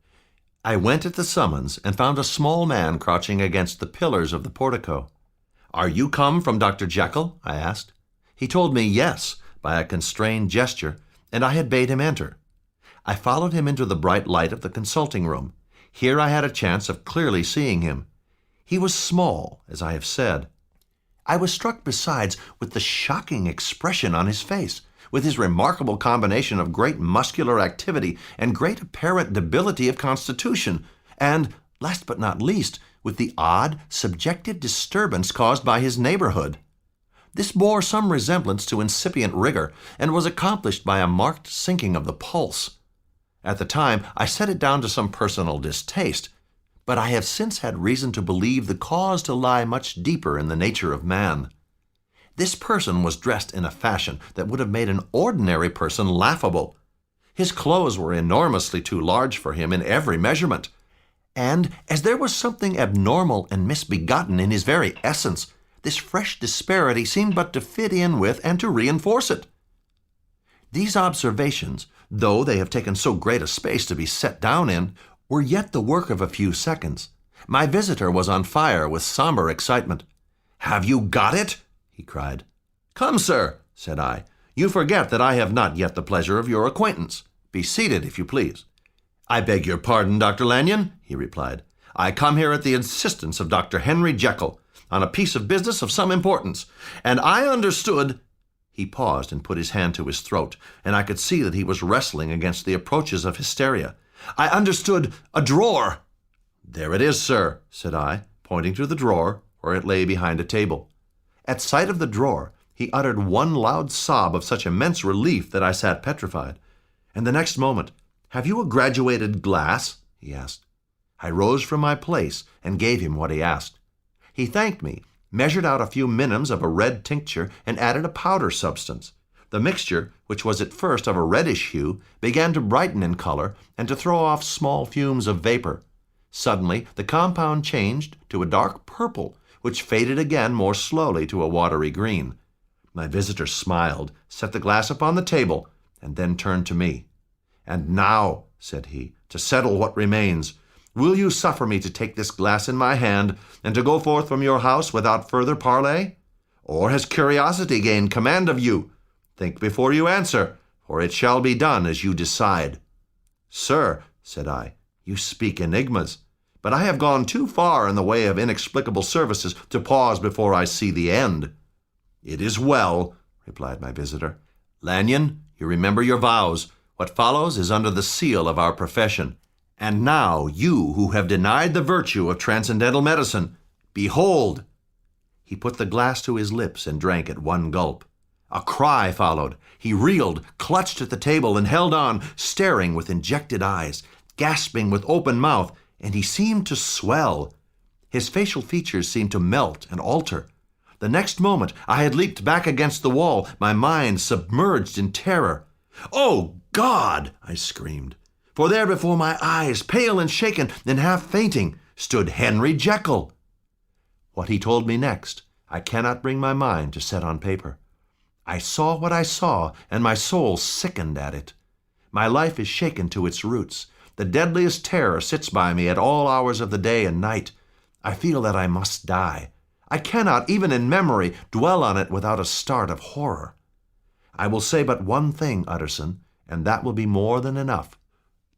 I went at the summons, and found a small man crouching against the pillars of the portico. "Are you come from Dr. Jekyll?" I asked. He told me yes, by a constrained gesture, and I had bade him enter. I followed him into the bright light of the consulting room. Here I had a chance of clearly seeing him. He was small, as I have said. I was struck besides with the shocking expression on his face, with his remarkable combination of great muscular activity and great apparent debility of constitution, and, last but not least, with the odd, subjective disturbance caused by his neighborhood. This bore some resemblance to incipient rigor, and was accomplished by a marked sinking of the pulse. At the time, I set it down to some personal distaste, but I have since had reason to believe the cause to lie much deeper in the nature of man. This person was dressed in a fashion that would have made an ordinary person laughable. His clothes were enormously too large for him in every measurement, and as there was something abnormal and misbegotten in his very essence, this fresh disparity seemed but to fit in with and to reinforce it. These observations, though they have taken so great a space to be set down in, were yet the work of a few seconds. My visitor was on fire with somber excitement. "Have you got it?" he cried. "Come, sir," said I. "You forget that I have not yet the pleasure of your acquaintance. Be seated, if you please." "I beg your pardon, Dr. Lanyon," he replied. "I come here at the insistence of Dr. Henry Jekyll, on a piece of business of some importance, and I understood—" He paused and put his hand to his throat, and I could see that he was wrestling against the approaches of hysteria. "I understood a drawer." "There it is, sir," said I, pointing to the drawer, where it lay behind a table. At sight of the drawer, he uttered one loud sob of such immense relief that I sat petrified. And the next moment, "Have you a graduated glass?" he asked. I rose from my place and gave him what he asked. He thanked me, measured out a few minims of a red tincture, and added a powder substance. The mixture, which was at first of a reddish hue, began to brighten in color and to throw off small fumes of vapor. Suddenly, the compound changed to a dark purple, which faded again more slowly to a watery green. My visitor smiled, set the glass upon the table, and then turned to me. "And now," said he, "to settle what remains, will you suffer me to take this glass in my hand and to go forth from your house without further parley? Or has curiosity gained command of you? Think before you answer, for it shall be done as you decide." "Sir," said I, "you speak enigmas, but I have gone too far in the way of inexplicable services to pause before I see the end." "It is well," replied my visitor. "Lanyon, you remember your vows. What follows is under the seal of our profession. And now, you who have denied the virtue of transcendental medicine, behold!" He put the glass to his lips and drank at one gulp. A cry followed. He reeled, clutched at the table, and held on, staring with injected eyes, gasping with open mouth, and he seemed to swell. His facial features seemed to melt and alter. The next moment I had leaped back against the wall, my mind submerged in terror. "Oh, God!" I screamed. For there before my eyes, pale and shaken and half fainting, stood Henry Jekyll. What he told me next, I cannot bring my mind to set on paper. I saw what I saw, and my soul sickened at it. My life is shaken to its roots. The deadliest terror sits by me at all hours of the day and night. I feel that I must die. I cannot, even in memory, dwell on it without a start of horror. I will say but one thing, Utterson, and that will be more than enough.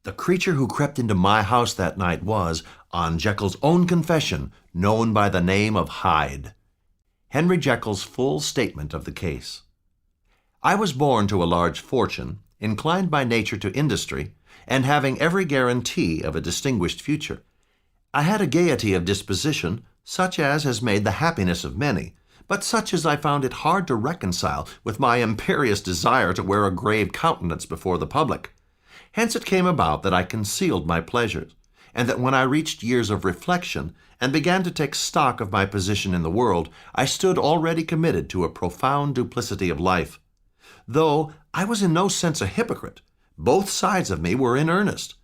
The creature who crept into my house that night was, on Jekyll's own confession, known by the name of Hyde. Henry Jekyll's full statement of the case. I was born to a large fortune, inclined by nature to industry, and having every guarantee of a distinguished future. I had a gaiety of disposition, such as has made the happiness of many, but such as I found it hard to reconcile with my imperious desire to wear a grave countenance before the public. Hence it came about that I concealed my pleasures, and that when I reached years of reflection and began to take stock of my position in the world, I stood already committed to a profound duplicity of life. Though I was in no sense a hypocrite, both sides of me were in earnest.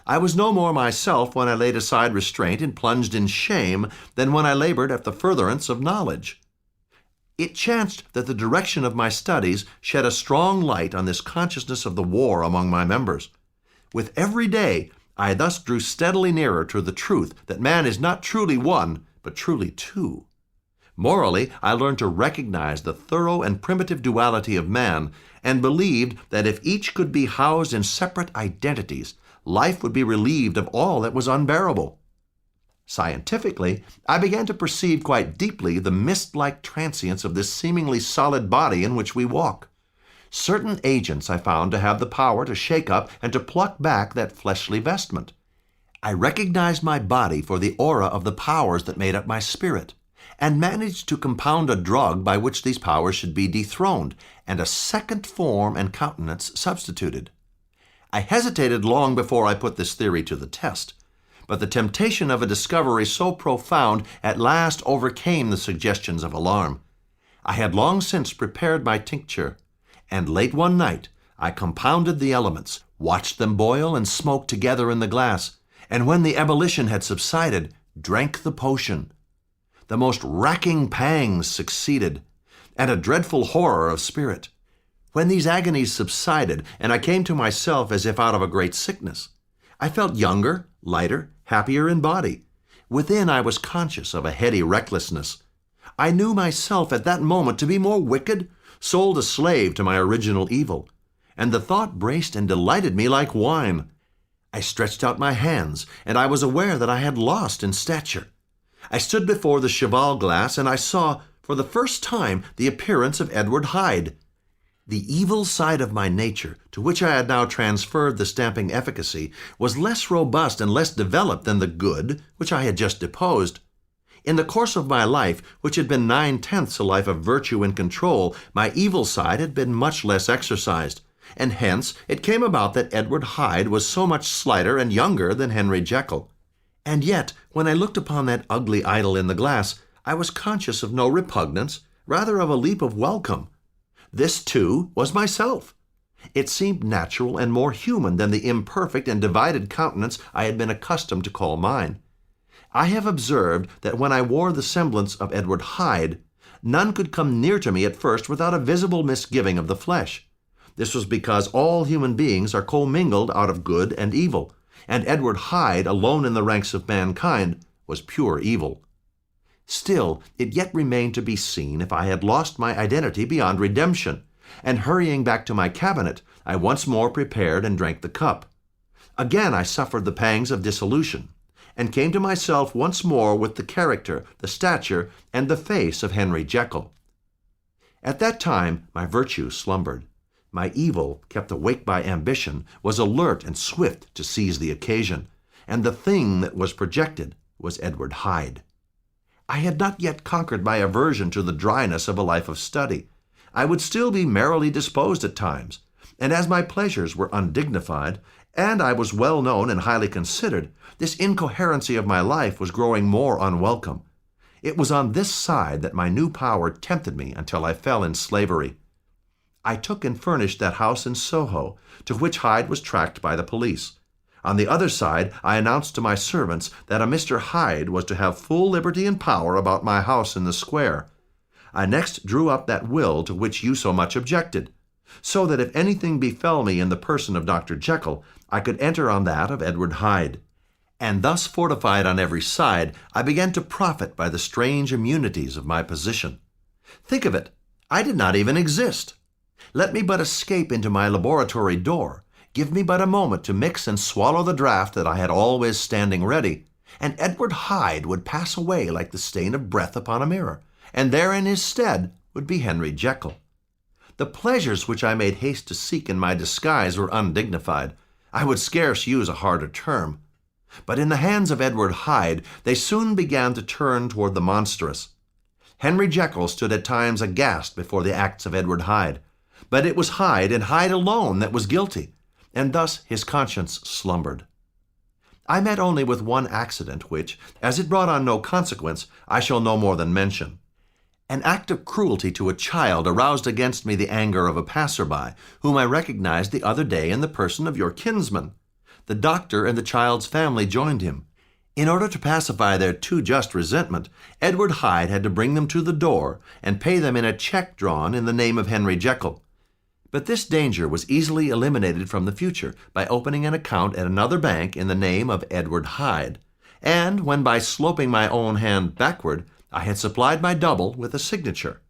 I was no more myself when I laid aside restraint and plunged in shame than when I labored at the furtherance of knowledge. It chanced that the direction of my studies shed a strong light on this consciousness of the war among my members. With every day, I thus drew steadily nearer to the truth that man is not truly one, but truly two. Morally, I learned to recognize the thorough and primitive duality of man, and believed that if each could be housed in separate identities, life would be relieved of all that was unbearable. Scientifically, I began to perceive quite deeply the mist-like transience of this seemingly solid body in which we walk. Certain agents I found to have the power to shake up and to pluck back that fleshly vestment. I recognized my body for the aura of the powers that made up my spirit, and managed to compound a drug by which these powers should be dethroned, and a second form and countenance substituted. I hesitated long before I put this theory to the test, but the temptation of a discovery so profound at last overcame the suggestions of alarm. I had long since prepared my tincture, and late one night I compounded the elements, watched them boil and smoke together in the glass, and when the ebullition had subsided, drank the potion. The most racking pangs succeeded, and a dreadful horror of spirit. When these agonies subsided, and I came to myself as if out of a great sickness, I felt younger, lighter, happier in body. Within I was conscious of a heady recklessness. I knew myself at that moment to be more wicked, sold a slave to my original evil, and the thought braced and delighted me like wine. I stretched out my hands, and I was aware that I had lost in stature. I stood before the cheval glass, and I saw, for the first time, the appearance of Edward Hyde. The evil side of my nature, to which I had now transferred the stamping efficacy, was less robust and less developed than the good, which I had just deposed. In the course of my life, which had been 9/10 a life of virtue and control, my evil side had been much less exercised, and hence it came about that Edward Hyde was so much slighter and younger than Henry Jekyll. And yet, when I looked upon that ugly idol in the glass, I was conscious of no repugnance, rather of a leap of welcome. This, too, was myself. It seemed natural and more human than the imperfect and divided countenance I had been accustomed to call mine. I have observed that when I wore the semblance of Edward Hyde, none could come near to me at first without a visible misgiving of the flesh. This was because all human beings are commingled out of good and evil, and Edward Hyde, alone in the ranks of mankind, was pure evil. Still, it yet remained to be seen if I had lost my identity beyond redemption, and hurrying back to my cabinet, I once more prepared and drank the cup. Again I suffered the pangs of dissolution, and came to myself once more with the character, the stature, and the face of Henry Jekyll. At that time my virtue slumbered. My evil, kept awake by ambition, was alert and swift to seize the occasion, and the thing that was projected was Edward Hyde. I had not yet conquered my aversion to the dryness of a life of study. I would still be merrily disposed at times, and as my pleasures were undignified, and I was well known and highly considered, this incoherency of my life was growing more unwelcome. It was on this side that my new power tempted me until I fell in slavery. I took and furnished that house in Soho, to which Hyde was tracked by the police. On the other side, I announced to my servants that a Mr. Hyde was to have full liberty and power about my house in the square. I next drew up that will to which you so much objected, so that if anything befell me in the person of Dr. Jekyll, I could enter on that of Edward Hyde. And thus fortified on every side, I began to profit by the strange immunities of my position. Think of it, I did not even exist. Let me but escape into my laboratory door, give me but a moment to mix and swallow the draught that I had always standing ready, and Edward Hyde would pass away like the stain of breath upon a mirror, and there in his stead would be Henry Jekyll. The pleasures which I made haste to seek in my disguise were undignified. I would scarce use a harder term. But in the hands of Edward Hyde, they soon began to turn toward the monstrous. Henry Jekyll stood at times aghast before the acts of Edward Hyde, but it was Hyde and Hyde alone that was guilty, and thus his conscience slumbered. I met only with one accident which, as it brought on no consequence, I shall no more than mention. An act of cruelty to a child aroused against me the anger of a passer-by, whom I recognized the other day in the person of your kinsman. The doctor and the child's family joined him. In order to pacify their too just resentment, Edward Hyde had to bring them to the door and pay them in a check drawn in the name of Henry Jekyll. But this danger was easily eliminated from the future by opening an account at another bank in the name of Edward Hyde, and when by sloping my own hand backward, I had supplied my double with a signature.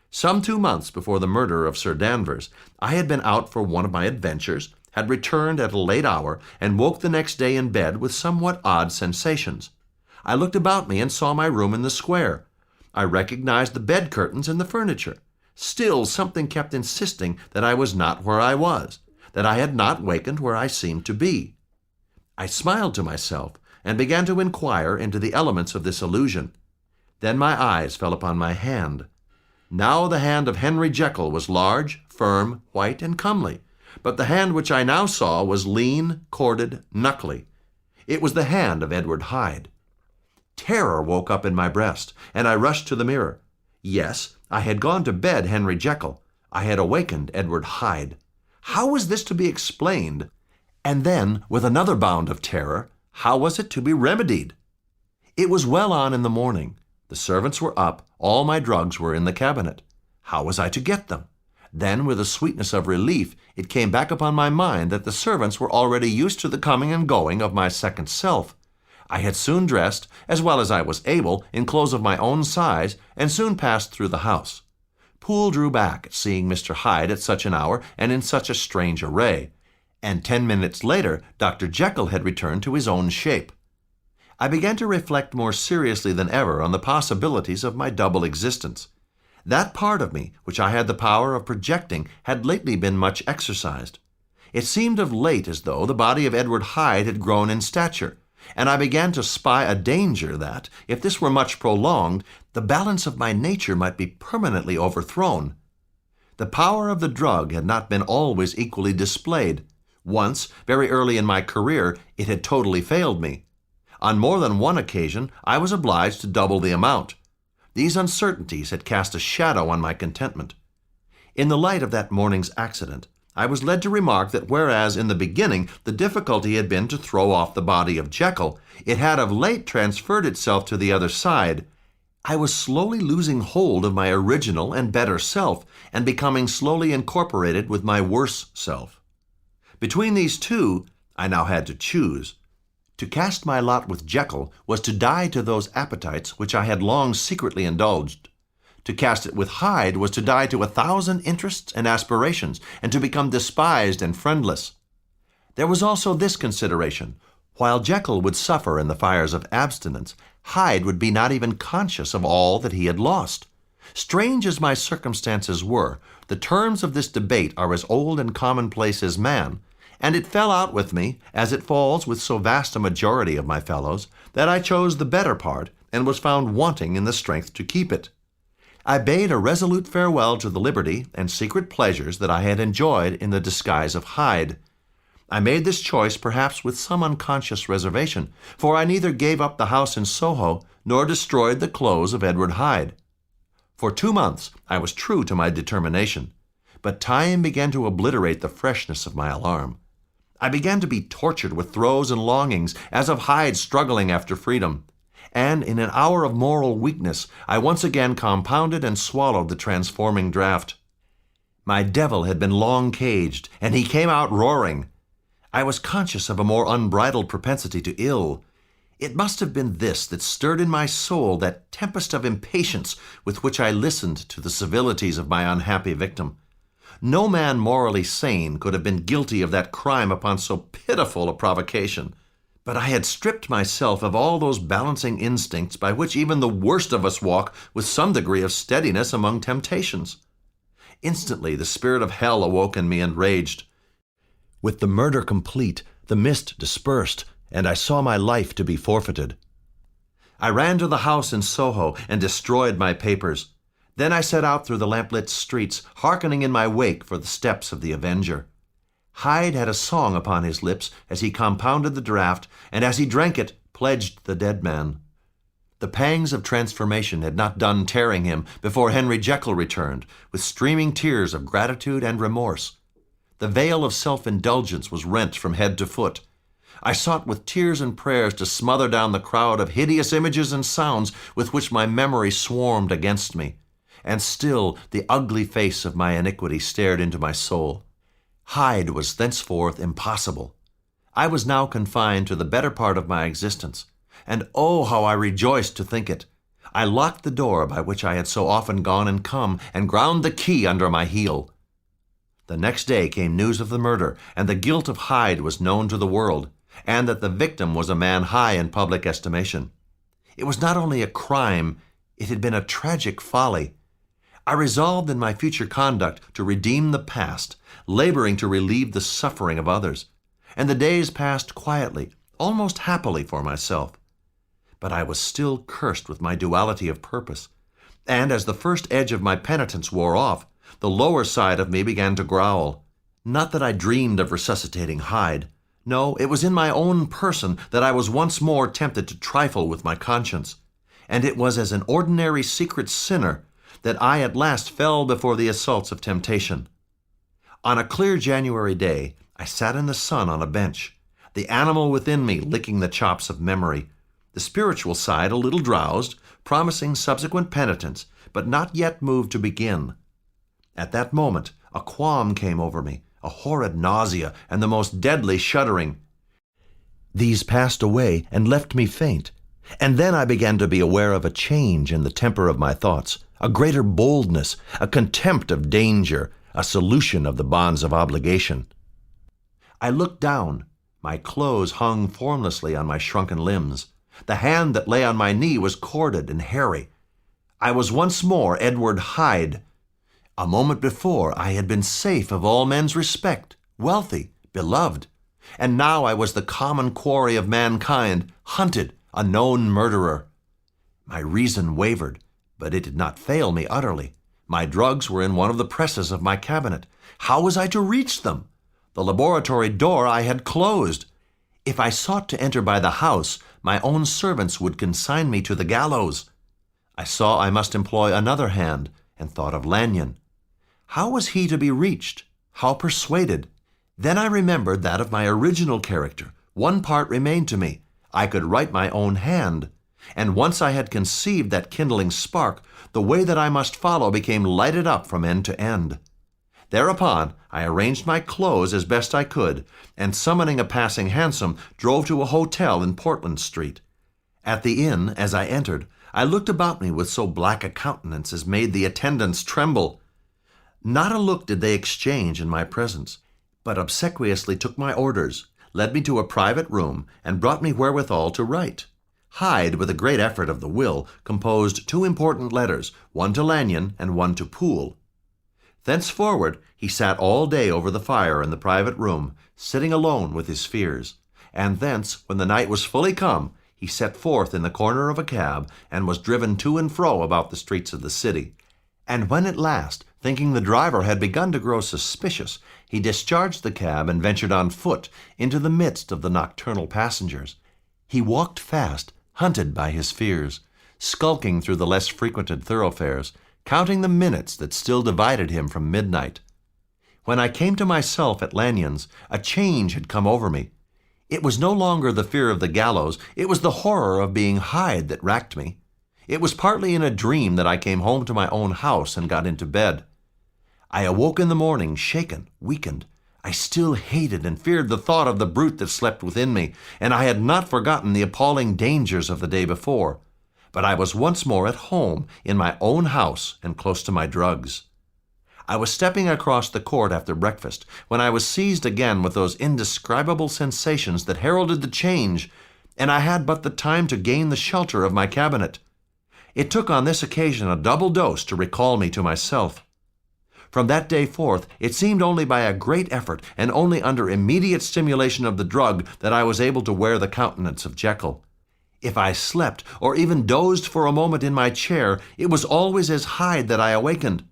Some 2 months before the murder of Sir Danvers, I had been out for one of my adventures, had returned at a late hour, and woke the next day in bed with somewhat odd sensations. I looked about me and saw my room in the square. I recognized the bed curtains and the furniture. Still, something kept insisting that I was not where I was, that I had not wakened where I seemed to be. I smiled to myself and began to inquire into the elements of this illusion. Then my eyes fell upon my hand. Now the hand of Henry Jekyll was large, firm, white, and comely, but the hand which I now saw was lean, corded, knuckly. It was the hand of Edward Hyde. Terror woke up in my breast, and I rushed to the mirror. Yes, I had gone to bed Henry Jekyll. I had awakened Edward Hyde. How was this to be explained? And then, with another bound of terror, how was it to be remedied? It was well on in the morning. The servants were up. All my drugs were in the cabinet. How was I to get them? Then, with a sweetness of relief, it came back upon my mind that the servants were already used to the coming and going of my second self. I had soon dressed, as well as I was able, in clothes of my own size, and soon passed through the house. Poole drew back at seeing Mr. Hyde at such an hour and in such a strange array, and 10 minutes later Dr. Jekyll had returned to his own shape. I began to reflect more seriously than ever on the possibilities of my double existence. That part of me which I had the power of projecting had lately been much exercised. It seemed of late as though the body of Edward Hyde had grown in stature, and I began to spy a danger that, if this were much prolonged, the balance of my nature might be permanently overthrown. The power of the drug had not been always equally displayed. Once, very early in my career, it had totally failed me. On more than one occasion, I was obliged to double the amount. These uncertainties had cast a shadow on my contentment. In the light of that morning's accident, I was led to remark that whereas in the beginning the difficulty had been to throw off the body of Jekyll, it had of late transferred itself to the other side. I was slowly losing hold of my original and better self, and becoming slowly incorporated with my worse self. Between these two, I now had to choose. To cast my lot with Jekyll was to die to those appetites which I had long secretly indulged. To cast it with Hyde was to die to 1,000 interests and aspirations, and to become despised and friendless. There was also this consideration. While Jekyll would suffer in the fires of abstinence, Hyde would be not even conscious of all that he had lost. Strange as my circumstances were, the terms of this debate are as old and commonplace as man, and it fell out with me, as it falls with so vast a majority of my fellows, that I chose the better part, and was found wanting in the strength to keep it. I bade a resolute farewell to the liberty and secret pleasures that I had enjoyed in the disguise of Hyde. I made this choice perhaps with some unconscious reservation, for I neither gave up the house in Soho nor destroyed the clothes of Edward Hyde. For 2 months I was true to my determination, but time began to obliterate the freshness of my alarm. I began to be tortured with throes and longings, as of Hyde struggling after freedom, and in an hour of moral weakness I once again compounded and swallowed the transforming draught. My devil had been long caged, and he came out roaring. I was conscious of a more unbridled propensity to ill. It must have been this that stirred in my soul that tempest of impatience with which I listened to the civilities of my unhappy victim. No man morally sane could have been guilty of that crime upon so pitiful a provocation. But I had stripped myself of all those balancing instincts by which even the worst of us walk with some degree of steadiness among temptations. Instantly the spirit of hell awoke in me and raged. With the murder complete, the mist dispersed, and I saw my life to be forfeited. I ran to the house in Soho and destroyed my papers. Then I set out through the lamplit streets, hearkening in my wake for the steps of the avenger. Hyde had a song upon his lips as he compounded the draught, and as he drank it, pledged the dead man. The pangs of transformation had not done tearing him before Henry Jekyll returned, with streaming tears of gratitude and remorse. The veil of self-indulgence was rent from head to foot. I sought with tears and prayers to smother down the crowd of hideous images and sounds with which my memory swarmed against me. And still the ugly face of my iniquity stared into my soul. Hyde was thenceforth impossible. I was now confined to the better part of my existence, and oh, how I rejoiced to think it. I locked the door by which I had so often gone and come, and ground the key under my heel. The next day came news of the murder, and the guilt of Hyde was known to the world, and that the victim was a man high in public estimation. It was not only a crime, it had been a tragic folly. I resolved in my future conduct to redeem the past, laboring to relieve the suffering of others, and the days passed quietly, almost happily for myself. But I was still cursed with my duality of purpose, and as the first edge of my penitence wore off, the lower side of me began to growl. Not that I dreamed of resuscitating Hyde. No, it was in my own person that I was once more tempted to trifle with my conscience, and it was as an ordinary secret sinner that I at last fell before the assaults of temptation. On a clear January day, I sat in the sun on a bench, the animal within me licking the chops of memory, the spiritual side a little drowsed, promising subsequent penitence, but not yet moved to begin. At that moment, a qualm came over me, a horrid nausea, and the most deadly shuddering. These passed away and left me faint, and then I began to be aware of a change in the temper of my thoughts, a greater boldness, a contempt of danger, a solution of the bonds of obligation. I looked down. My clothes hung formlessly on my shrunken limbs. The hand that lay on my knee was corded and hairy. I was once more Edward Hyde. A moment before I had been safe of all men's respect, wealthy, beloved, and now I was the common quarry of mankind, hunted, a known murderer. My reason wavered, but it did not fail me utterly. My drugs were in one of the presses of my cabinet. How was I to reach them? The laboratory door I had closed. If I sought to enter by the house, my own servants would consign me to the gallows. I saw I must employ another hand, and thought of Lanyon. How was he to be reached? How persuaded? Then I remembered that of my original character. One part remained to me. I could write my own hand. And once I had conceived that kindling spark, the way that I must follow became lighted up from end to end. Thereupon I arranged my clothes as best I could, and summoning a passing hansom, drove to a hotel in Portland Street. At the inn, as I entered, I looked about me with so black a countenance as made the attendants tremble. Not a look did they exchange in my presence, but obsequiously took my orders, led me to a private room, and brought me wherewithal to write. Hyde, with a great effort of the will, composed 2 important letters, one to Lanyon and one to Poole. Thenceforward he sat all day over the fire in the private room, sitting alone with his fears, and thence, when the night was fully come, he set forth in the corner of a cab, and was driven to and fro about the streets of the city, And when at last, thinking the driver had begun to grow suspicious, he discharged the cab and ventured on foot into the midst of the nocturnal passengers, he walked fast, hunted by his fears, skulking through the less frequented thoroughfares, counting the minutes that still divided him from midnight. When I came to myself at Lanyon's, a change had come over me. It was no longer the fear of the gallows, it was the horror of being Hyde that racked me. It was partly in a dream that I came home to my own house and got into bed. I awoke in the morning shaken, weakened. I still hated and feared the thought of the brute that slept within me, and I had not forgotten the appalling dangers of the day before. But I was once more at home, in my own house, and close to my drugs. I was stepping across the court after breakfast, when I was seized again with those indescribable sensations that heralded the change, and I had but the time to gain the shelter of my cabinet. It took on this occasion a double dose to recall me to myself. From that day forth, it seemed only by a great effort and only under immediate stimulation of the drug that I was able to wear the countenance of Jekyll. If I slept or even dozed for a moment in my chair, it was always as Hyde that I awakened.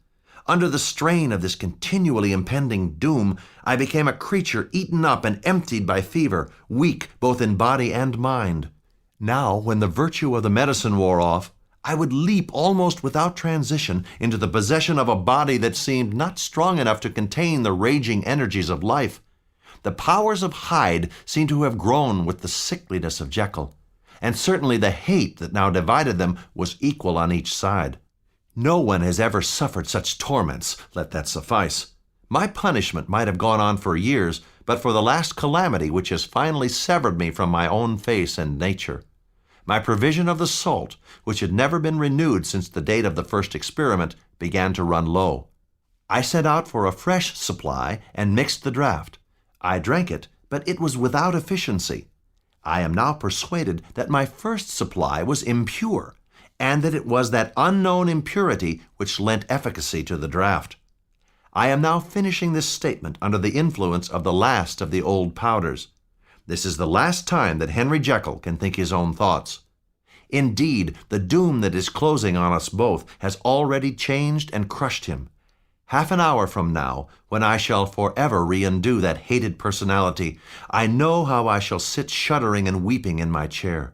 Under the strain of this continually impending doom, I became a creature eaten up and emptied by fever, weak both in body and mind. Now, when the virtue of the medicine wore off, I would leap almost without transition into the possession of a body that seemed not strong enough to contain the raging energies of life. The powers of Hyde seemed to have grown with the sickliness of Jekyll, and certainly the hate that now divided them was equal on each side. No one has ever suffered such torments, let that suffice. My punishment might have gone on for years, but for the last calamity which has finally severed me from my own face and nature. My provision of the salt, which had never been renewed since the date of the first experiment, began to run low. I sent out for a fresh supply and mixed the draught. I drank it, but it was without efficiency. I am now persuaded that my first supply was impure, and that it was that unknown impurity which lent efficacy to the draught. I am now finishing this statement under the influence of the last of the old powders. This is the last time that Henry Jekyll can think his own thoughts. Indeed, the doom that is closing on us both has already changed and crushed him. Half an hour from now, when I shall forever re-undo that hated personality, I know how I shall sit shuddering and weeping in my chair.